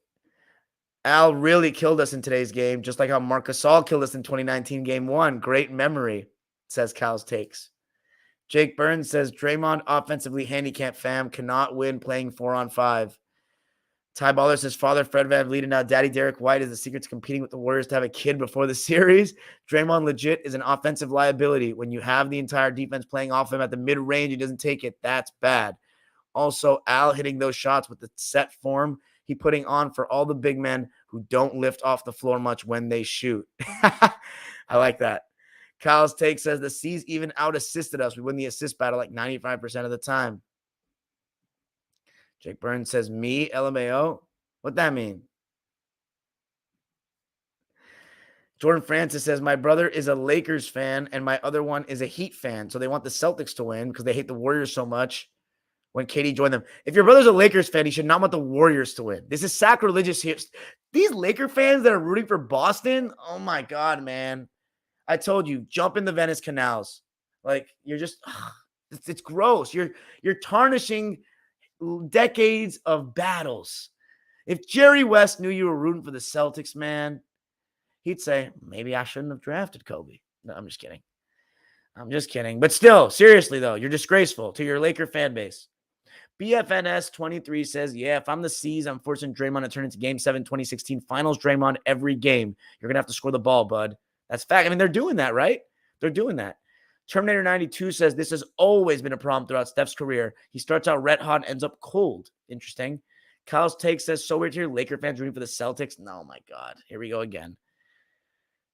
E: Al really killed us in today's game, just like how Marc Gasol killed us in 2019 Game 1. Great memory, says Cal's Takes. Jake Burns says, Draymond offensively handicapped fam cannot win playing 4-on-5. Ty Baller says, Father Fred VanVleet and now Daddy Derek White is the secret to competing with the Warriors to have a kid before the series. Draymond legit is an offensive liability. When you have the entire defense playing off him at the mid-range, he doesn't take it. That's bad. Also, Al hitting those shots with the set form he putting on for all the big men who don't lift off the floor much when they shoot. I like that. Kyle's Take says, the C's even out-assisted us. We win the assist battle like 95% of the time. Jake Burns says, me, LMAO? What'd that mean? Jordan Francis says, my brother is a Lakers fan and my other one is a Heat fan. So they want the Celtics to win because they hate the Warriors so much when KD joined them. If your brother's a Lakers fan, he should not want the Warriors to win. This is sacrilegious here. These Laker fans that are rooting for Boston, oh my God, man. I told you, jump in the Venice canals. Like, you're just, it's gross. You're tarnishing decades of battles. If Jerry West knew you were rooting for the Celtics, man, he'd say, maybe I shouldn't have drafted Kobe. No, I'm just kidding. But still, seriously, though, you're disgraceful to your Laker fan base. BFNS23 says, yeah, if I'm the C's, I'm forcing Draymond to turn into Game 7 2016 Finals Draymond every game. You're going to have to score the ball, bud. That's fact. I mean, they're doing that, right? They're doing that. Terminator 92 says, this has always been a problem throughout Steph's career. He starts out red hot and ends up cold. Interesting. Kyle's take says, so weird to hear Laker fans rooting for the Celtics. No, my God. Here we go again.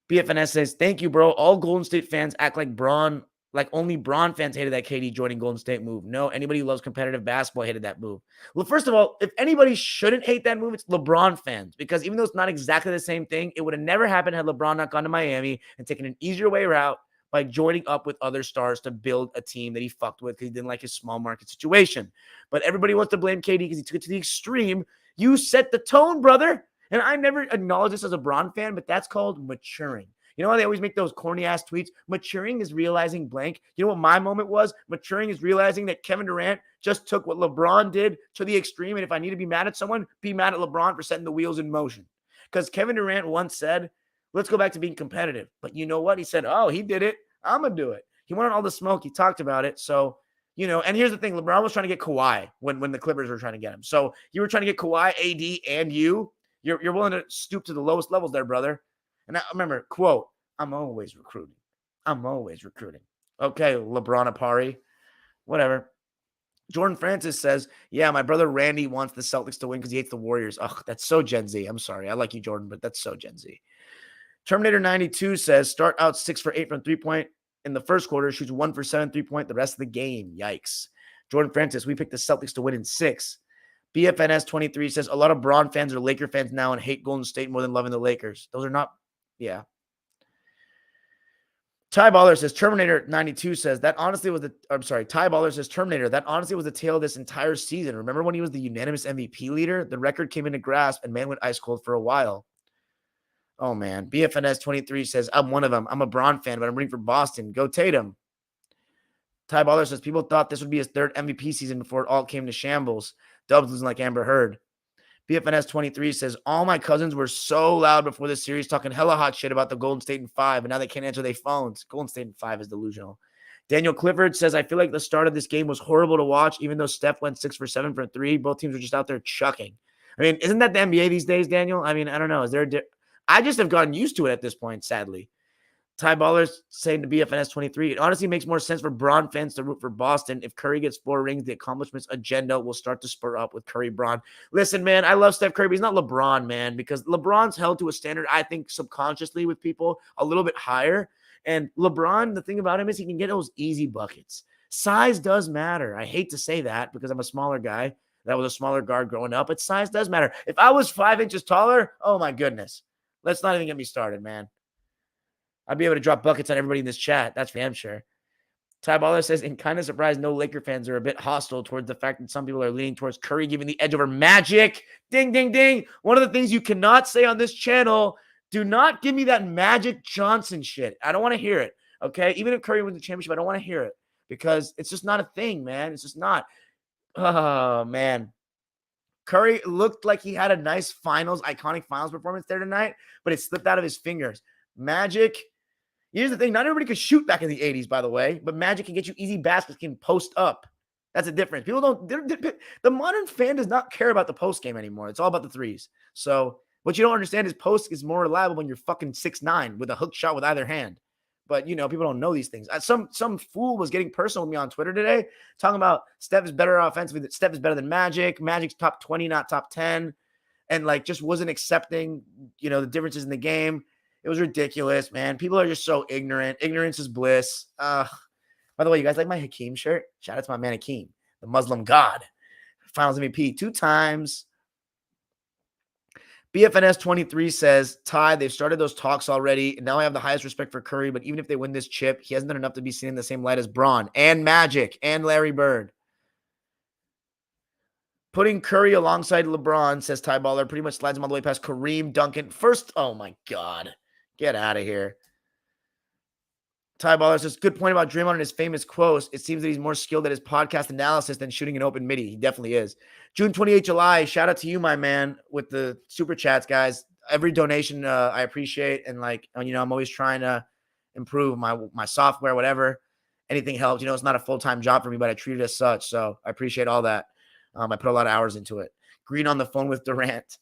E: BFNS says, thank you, bro. All Golden State fans act like only Braun fans hated that KD joining Golden State move. No, anybody who loves competitive basketball hated that move. Well, first of all, if anybody shouldn't hate that move, it's LeBron fans. Because even though it's not exactly the same thing, it would have never happened had LeBron not gone to Miami and taken an easier way out by joining up with other stars to build a team that he fucked with because he didn't like his small market situation. But everybody wants to blame KD because he took it to the extreme. You set the tone, brother. And I never acknowledge this as a Bron fan, but that's called maturing. You know how they always make those corny-ass tweets? Maturing is realizing blank. You know what my moment was? Maturing is realizing that Kevin Durant just took what LeBron did to the extreme, and if I need to be mad at someone, be mad at LeBron for setting the wheels in motion. Because Kevin Durant once said, let's go back to being competitive. But you know what? He said, oh, he did it. I'm going to do it. He wanted all the smoke. He talked about it. So, you know, and here's the thing. LeBron was trying to get Kawhi when the Clippers were trying to get him. So you were trying to get Kawhi, AD, and you. You're willing to stoop to the lowest levels there, brother. And I remember, quote, I'm always recruiting. Okay, LeBron Apari. Whatever. Jordan Francis says, yeah, my brother Randy wants the Celtics to win because he hates the Warriors. Ugh, that's so Gen Z. I'm sorry. I like you, Jordan, but that's so Gen Z. Terminator 92 says, start out 6 for 8 from three-point in the first quarter, shoots 1 for 7 3-point the rest of the game. Yikes. Jordan Francis, we picked the Celtics to win in 6. BFNS 23 says, a lot of Braun fans are Laker fans now and hate Golden State more than loving the Lakers. Those are not, yeah. Ty Baller says, Terminator 92 says, Ty Baller says, Terminator, that honestly was the tale of this entire season. Remember when he was the unanimous MVP leader? The record came into grasp and man went ice cold for a while. Oh, man. BFNS 23 says, I'm one of them. I'm a Braun fan, but I'm rooting for Boston. Go Tatum. Ty Baller says, people thought this would be his third MVP season before it all came to shambles. Dubs losing like Amber Heard. BFNS 23 says, all my cousins were so loud before this series talking hella hot shit about the Golden State in 5, and now they can't answer their phones. Golden State in 5 is delusional. Daniel Clifford says, I feel like the start of this game was horrible to watch, even though Steph went 6 for 7 for 3. Both teams were just out there chucking. I mean, isn't that the NBA these days, Daniel? I mean, I don't know. Is there I just have gotten used to it at this point, sadly. Ty Baller's saying to BFNS 23, it honestly makes more sense for Braun fans to root for Boston. If Curry gets 4 rings, the accomplishments agenda will start to spur up with Curry Braun. Listen, man, I love Steph Curry, but he's not LeBron, man, because LeBron's held to a standard, I think, subconsciously with people a little bit higher. And LeBron, the thing about him is he can get those easy buckets. Size does matter. I hate to say that because I'm a smaller guy. That was a smaller guard growing up, but size does matter. If I was 5 inches taller, oh my goodness. Let's not even get me started, man. I'd be able to drop buckets on everybody in this chat. That's for damn sure. Ty Baller says, and kind of surprised no Laker fans are a bit hostile towards the fact that some people are leaning towards Curry giving the edge over Magic. Ding, ding, ding. One of the things you cannot say on this channel, do not give me that Magic Johnson shit. I don't want to hear it, okay? Even if Curry wins the championship, I don't want to hear it because it's just not a thing, man. It's just not. Oh, man. Curry looked like he had a nice iconic finals performance there tonight, but it slipped out of his fingers. Magic. Here's the thing. Not everybody could shoot back in the 80s, by the way, but Magic can get you easy baskets, can post up. That's a difference. People don't, the modern fan does not care about the post game anymore. It's all about the threes. So what you don't understand is post is more reliable when you're fucking 6'9" with a hook shot with either hand. But, you know, people don't know these things. Some fool was getting personal with me on Twitter today, talking about Steph is better offensively. Steph is better than Magic. Magic's top 20, not top 10. And, like, just wasn't accepting, you know, the differences in the game. It was ridiculous, man. People are just so ignorant. Ignorance is bliss. By the way, you guys like my Hakeem shirt? Shout out to my man Hakeem, the Muslim god. Finals MVP 2 times. BFNS 23 says, Ty, they've started those talks already, and now I have the highest respect for Curry, but even if they win this chip, he hasn't done enough to be seen in the same light as Braun and Magic and Larry Bird. Putting Curry alongside LeBron, says Ty Baller, pretty much slides him all the way past Kareem, Duncan. First, oh my God. Get out of here. Ty Baller says, good point about Draymond and his famous quotes. It seems that he's more skilled at his podcast analysis than shooting an open midi. He definitely is. June 28, July. Shout out to you, my man, with the super chats, guys. Every donation I appreciate. And I'm always trying to improve my software, whatever. Anything helps. It's not a full-time job for me, but I treat it as such. So I appreciate all that. I put a lot of hours into it. Green on the phone with Durant.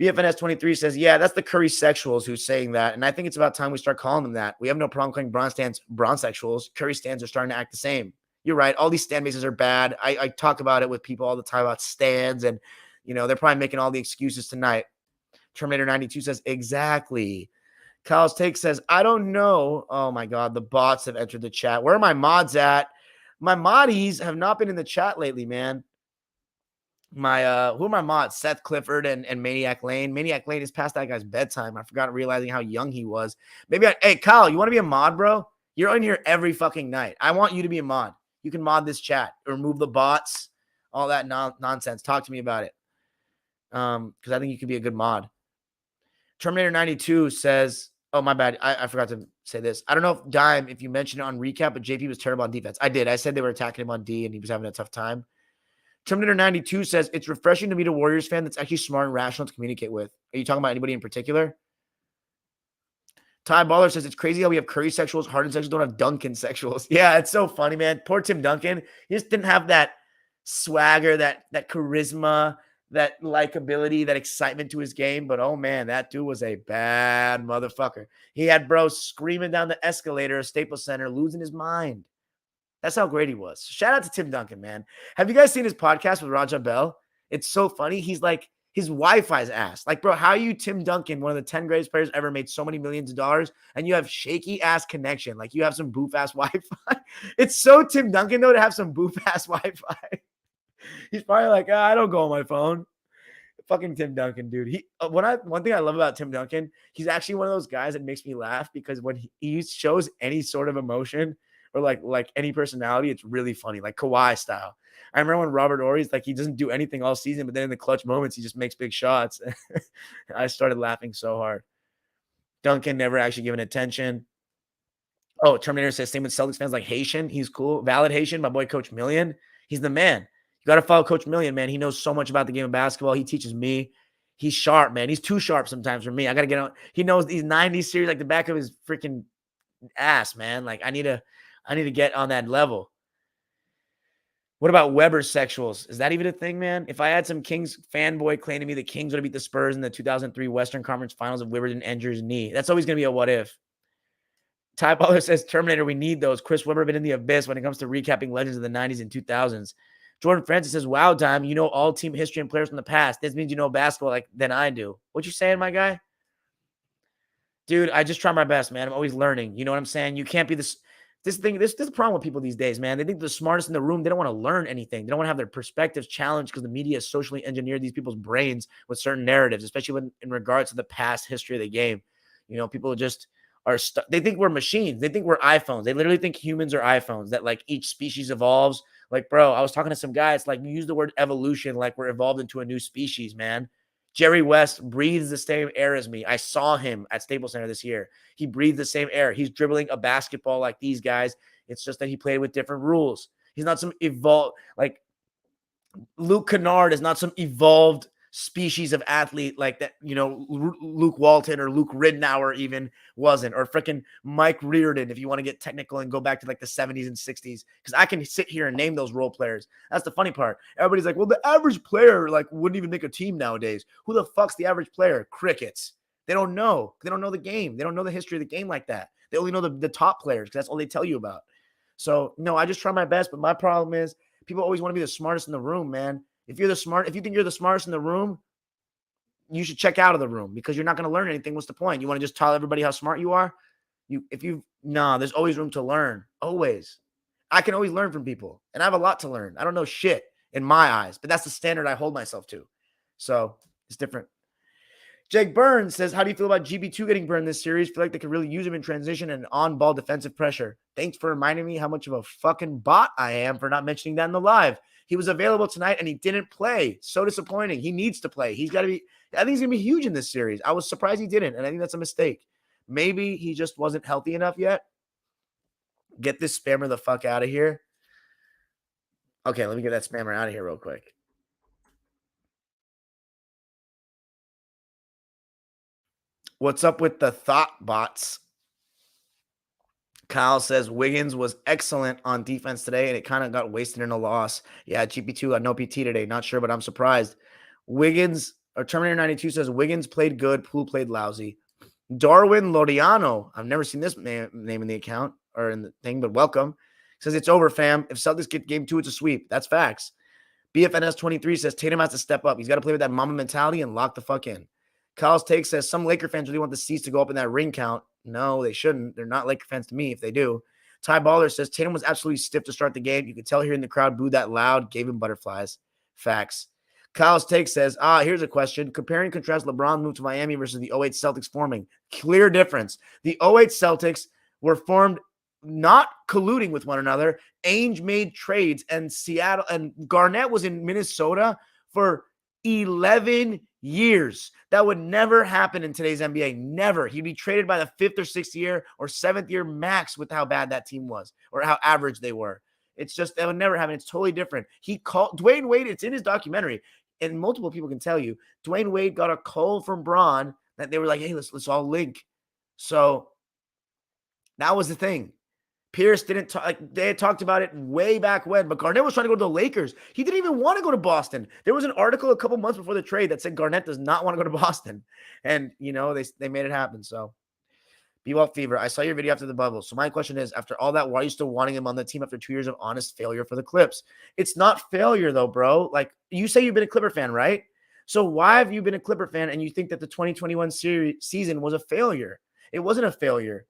E: BFNS23 says, yeah, that's the Curry sexuals who's saying that. And I think it's about time we start calling them that. We have no problem calling bronze sexuals. Curry stands are starting to act the same. You're right. All these stand bases are bad. I talk about it with people all the time about stands, and, they're probably making all the excuses tonight. Terminator 92 says, exactly. Kyle's Take says, I don't know. Oh, my God. The bots have entered the chat. Where are my mods at? My moddies have not been in the chat lately, man. Who are my mods? Seth Clifford and Maniac Lane. Maniac Lane is past that guy's bedtime. I forgot realizing how young he was. Hey, Kyle, you want to be a mod, bro? You're in here every fucking night. I want you to be a mod. You can mod this chat, remove the bots, all that nonsense. Talk to me about it. Because I think you could be a good mod. Terminator 92 says, oh, my bad. I forgot to say this. I don't know if you mentioned it on recap, but JP was terrible on defense. I did. I said they were attacking him on D and he was having a tough time. Terminator 92 says, it's refreshing to meet a Warriors fan that's actually smart and rational to communicate with. Are you talking about anybody in particular? Ty Baller says, it's crazy how we have Curry sexuals, Harden sexuals, don't have Duncan sexuals. Yeah, it's so funny, man. Poor Tim Duncan. He just didn't have that swagger, that charisma, that likability, that excitement to his game. But, oh, man, that dude was a bad motherfucker. He had bros screaming down the escalator at Staples Center, losing his mind. That's how great he was. Shout out to Tim Duncan, man. Have you guys seen his podcast with Raja Bell? It's so funny. He's like, his Wi-Fi's ass. Like, bro, how are you Tim Duncan, one of the 10 greatest players ever, made so many millions of dollars, and you have shaky ass connection? Like, you have some boof ass Wi-Fi. It's so Tim Duncan, though, to have some boof ass Wi-Fi. He's probably like, I don't go on my phone. Fucking Tim Duncan, dude. One thing I love about Tim Duncan, he's actually one of those guys that makes me laugh, because when he shows any sort of emotion, or like any personality, it's really funny, like Kawhi style. I remember when Robert Horry's like, he doesn't do anything all season, but then in the clutch moments, he just makes big shots. I started laughing so hard. Duncan never actually given attention. Oh, Terminator says, same with Celtics fans like Haitian. He's cool. Valid Haitian, my boy Coach Million. He's the man. You got to follow Coach Million, man. He knows so much about the game of basketball. He teaches me. He's sharp, man. He's too sharp sometimes for me. I got to get on. He knows these 90s series like the back of his freaking ass, man. Like, I need to get on that level. What about Weber's sexuals? Is that even a thing, man? If I had some Kings fanboy claiming to me the Kings would have beat the Spurs in the 2003 Western Conference Finals if Weber didn't injure his knee, that's always going to be a what if. Ty Baller says, Terminator, we need those. Chris Webber been in the abyss when it comes to recapping legends of the 90s and 2000s. Jordan Francis says, wow, Time, you know all team history and players from the past. This means you know basketball like than I do. What you saying, my guy? Dude, I just try my best, man. I'm always learning. You know what I'm saying? You can't be this is the problem with people these days, man. They think they're the smartest in the room. They don't want to learn anything. They don't want to have their perspectives challenged because the media has socially engineered these people's brains with certain narratives, especially when in regards to the past history of the game. People just are they think we're machines. They think we're iPhones. They literally think humans are iPhones, that like each species evolves. Like, bro, I was talking to some guy. It's like, you use the word evolution like we're evolved into a new species, man. Jerry West breathes the same air as me. I saw him at Staples Center this year. He breathes the same air. He's dribbling a basketball like these guys. It's just that he played with different rules. He's not some evolved, like Luke Kennard is not some evolved species of athlete like that, Luke Walton or Luke Ridnour even wasn't, or freaking Mike Reardon, if you want to get technical and go back to like the 70s and 60s, because I can sit here and name those role players. That's the funny part. Everybody's like, well, the average player like wouldn't even make a team nowadays. Who the fuck's the average player? Crickets. They don't know. They don't know the game. They don't know the history of the game like that. They only know the top players because that's all they tell you about. So no, I just try my best, but my problem is people always want to be the smartest in the room, man. If you think you're the smartest in the room, you should check out of the room, because you're not going to learn anything. What's the point? You want to just tell everybody how smart you are? There's always room to learn. Always. I can always learn from people, and I have a lot to learn. I don't know shit in my eyes, but that's the standard I hold myself to. So it's different. Jake Burns says, how do you feel about GB2 getting burned this series? Feel like they could really use him in transition and on-ball defensive pressure. Thanks for reminding me how much of a fucking bot I am for not mentioning that in the live. He was available tonight and he didn't play. So disappointing. He needs to play. I think he's going to be huge in this series. I was surprised he didn't, and I think that's a mistake. Maybe he just wasn't healthy enough yet. Get this spammer the fuck out of here. Okay, let me get that spammer out of here real quick. What's up with the thought bots? Kyle says Wiggins was excellent on defense today, and it kind of got wasted in a loss. Yeah, GP2 got no PT today. Not sure, but I'm surprised. Wiggins, or Terminator 92 says Wiggins played good, Poole played lousy. Darwin Lodiano, I've never seen this name in the account or in the thing, but welcome. Says it's over, fam. If Celtics get game 2, it's a sweep. That's facts. BFNS23 says Tatum has to step up. He's got to play with that mama mentality and lock the fuck in. Kyle's take says some Laker fans really want the C's to go up in that ring count. No, they shouldn't. They're not Laker fans to me if they do. Ty Baller says Tatum was absolutely stiff to start the game. You could tell here in the crowd booed that loud, gave him butterflies. Facts. Kyle's take says, here's a question. Compare and contrast LeBron move to Miami versus the 08 Celtics forming. Clear difference. The 08 Celtics were formed not colluding with one another. Ainge made trades, and Seattle and Garnett was in Minnesota for 11 years. That would never happen in today's NBA. Never. He'd be traded by the 5th or 6th year or 7th year max with how bad that team was or how average they were. It's just, that would never happen. It's totally different. He called Dwayne Wade. It's in his documentary, and multiple people can tell you Dwayne Wade got a call from Braun that they were like, hey, let's all link. So that was the thing. Pierce didn't talk, like they had talked about it way back when, but Garnett was trying to go to the Lakers. He didn't even want to go to Boston. There was an article a couple months before the trade that said Garnett does not want to go to Boston. And, they made it happen. So, B-Walt Fever, I saw your video after the bubble. So my question is, after all that, why are you still wanting him on the team after 2 years of honest failure for the Clips? It's not failure though, bro. Like, you say you've been a Clipper fan, right? So why have you been a Clipper fan and you think that the 2021 season was a failure? It wasn't a failure.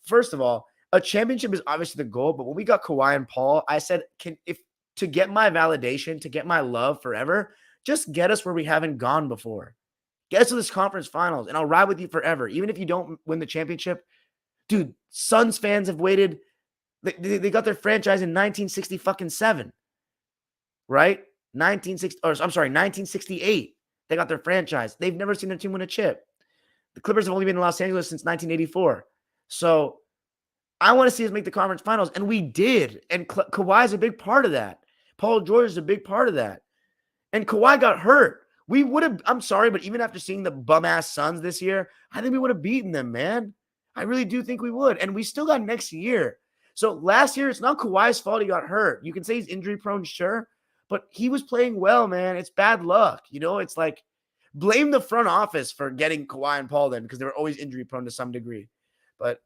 E: First of all, a championship is obviously the goal, but when we got Kawhi and Paul, I said, if to get my validation, to get my love forever, just get us where we haven't gone before. Get us to this conference finals, and I'll ride with you forever. Even if you don't win the championship, dude, Suns fans have waited. They got their franchise in 1967, right? 1968. They got their franchise. They've never seen their team win a chip. The Clippers have only been in Los Angeles since 1984. So I want to see us make the conference finals, and we did. And Kawhi is a big part of that. Paul George is a big part of that. And Kawhi got hurt. We would have, I'm sorry, but even after seeing the bum-ass Suns this year, I think we would have beaten them, man. I really do think we would. And we still got next year. So last year, it's not Kawhi's fault he got hurt. You can say he's injury-prone, sure, but he was playing well, man. It's bad luck. It's like, blame the front office for getting Kawhi and Paul then because they were always injury-prone to some degree. But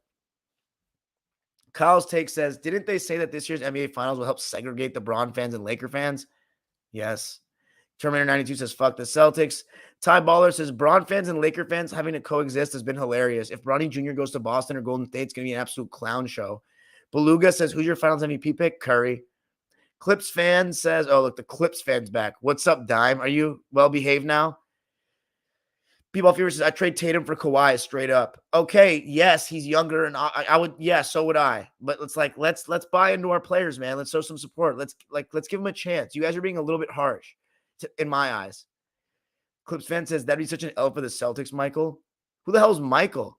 E: Kyle's take says, didn't they say that this year's NBA Finals will help segregate the Bron fans and Laker fans? Yes. Terminator 92 says, fuck the Celtics. Ty Baller says, Bron fans and Laker fans having to coexist has been hilarious. If Bronny Jr. goes to Boston or Golden State, it's going to be an absolute clown show. Beluga says, who's your Finals MVP pick? Curry. Clips fan says, oh, look, the Clips fan's back. What's up, Dime? Are you well-behaved now? People Fever says, I trade Tatum for Kawhi straight up. Okay, yes, he's younger, and I would, yeah, so would I. But let's buy into our players, man. Let's show some support. Let's give them a chance. You guys are being a little bit harsh, in my eyes. Clips fan says, that'd be such an L for the Celtics, Michael. Who the hell is Michael?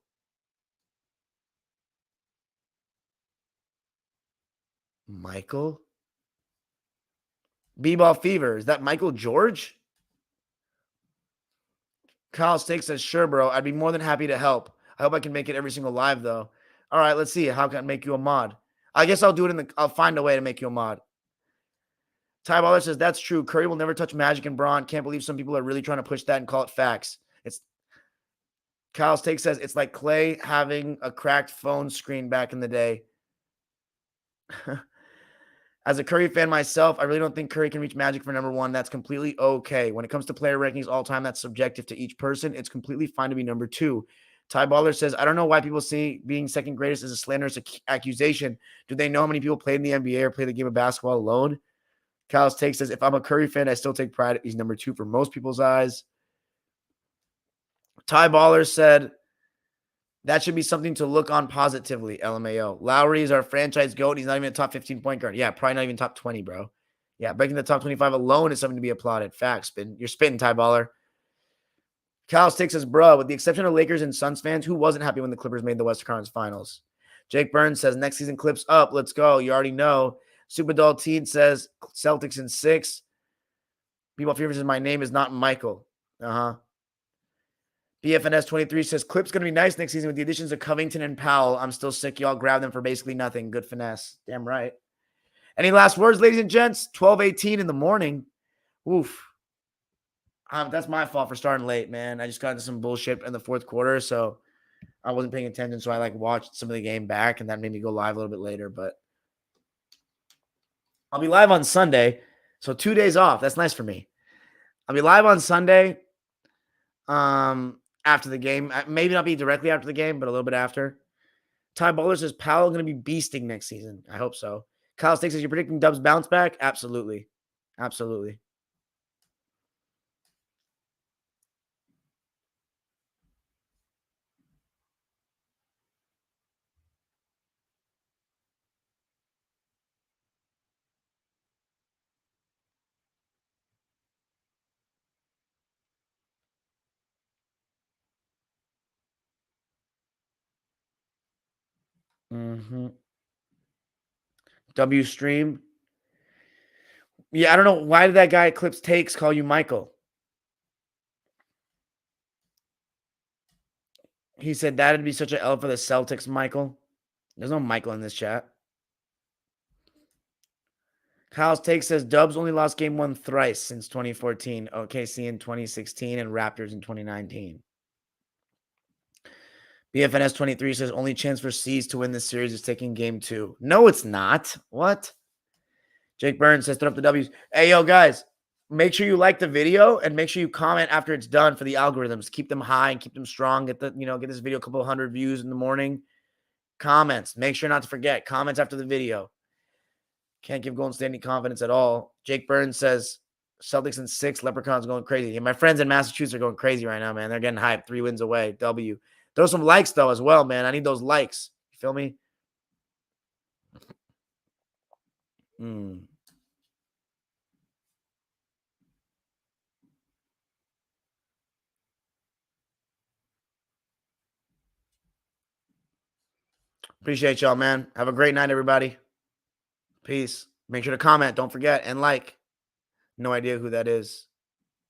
E: Michael? B-Ball Fever, is that Michael George? Kyle Steak says, sure, bro. I'd be more than happy to help. I hope I can make it every single live, though. All right, let's see. How can I make you a mod? I guess I'll do it I'll find a way to make you a mod. Ty Baller says, that's true. Curry will never touch Magic and Braun. Can't believe some people are really trying to push that and call it facts. Kyle's take says, it's like Clay having a cracked phone screen back in the day. As a Curry fan myself, I really don't think Curry can reach Magic for number one. That's completely okay. When it comes to player rankings all time, that's subjective to each person. It's completely fine to be number two. Ty Baller says, I don't know why people see being second greatest as a slanderous accusation. Do they know how many people played in the NBA or play the game of basketball alone? Kyle's take says, if I'm a Curry fan, I still take pride. He's number two for most people's eyes. Ty Baller said, that should be something to look on positively, LMAO. Lowry is our franchise GOAT. He's not even a top 15 point guard. Yeah, probably not even top 20, bro. Yeah, breaking the top 25 alone is something to be applauded. Facts. You're spitting, Ty Baller. Cal Sticks says, bruh, with the exception of Lakers and Suns fans, who wasn't happy when the Clippers made the Western Conference Finals? Jake Burns says, next season Clips up. Let's go. You already know. Superdoll Teen says, Celtics in 6. People Fever says, my name is not Michael. BFNS 23 says, Clips going to be nice next season with the additions of Covington and Powell. I'm still sick. Y'all grab them for basically nothing. Good finesse. Damn right. Any last words, ladies and gents? 12:18 in the morning. Oof. That's my fault for starting late, man. I just got into some bullshit in the fourth quarter, so I wasn't paying attention. So I watched some of the game back, and that made me go live a little bit later. But I'll be live on Sunday, so 2 days off. That's nice for me. I'll be live on Sunday. After the game, maybe not be directly after the game, but a little bit after. Ty Bowler says Powell going to be beasting next season. I hope so. Kyle Sticks says, you're predicting Dubs bounce back? Absolutely. Absolutely. W stream. Yeah, I don't know. Why did that guy at Clips Takes call you Michael? He said that'd be such an L for the Celtics, Michael. There's no Michael in this chat. Kyle's Take says Dubs only lost game 1 thrice since 2014. OKC in 2016 and Raptors in 2019. BFNS 23 says only chance for C's to win this series is taking game 2. No, it's not. What? Jake Burns says throw up the W's. Hey, yo, guys, make sure you like the video and make sure you comment after it's done for the algorithms. Keep them high and keep them strong. Get this video a couple hundred views in the morning. Comments. Make sure not to forget. Comments after the video. Can't give Golden State any confidence at all. Jake Burns says Celtics in 6. Leprechauns going crazy. And my friends in Massachusetts are going crazy right now, man. They're getting hyped. 3 wins away. W. Throw some likes, though, as well, man. I need those likes. You feel me? Appreciate y'all, man. Have a great night, everybody. Peace. Make sure to comment. Don't forget. And like. No idea who that is.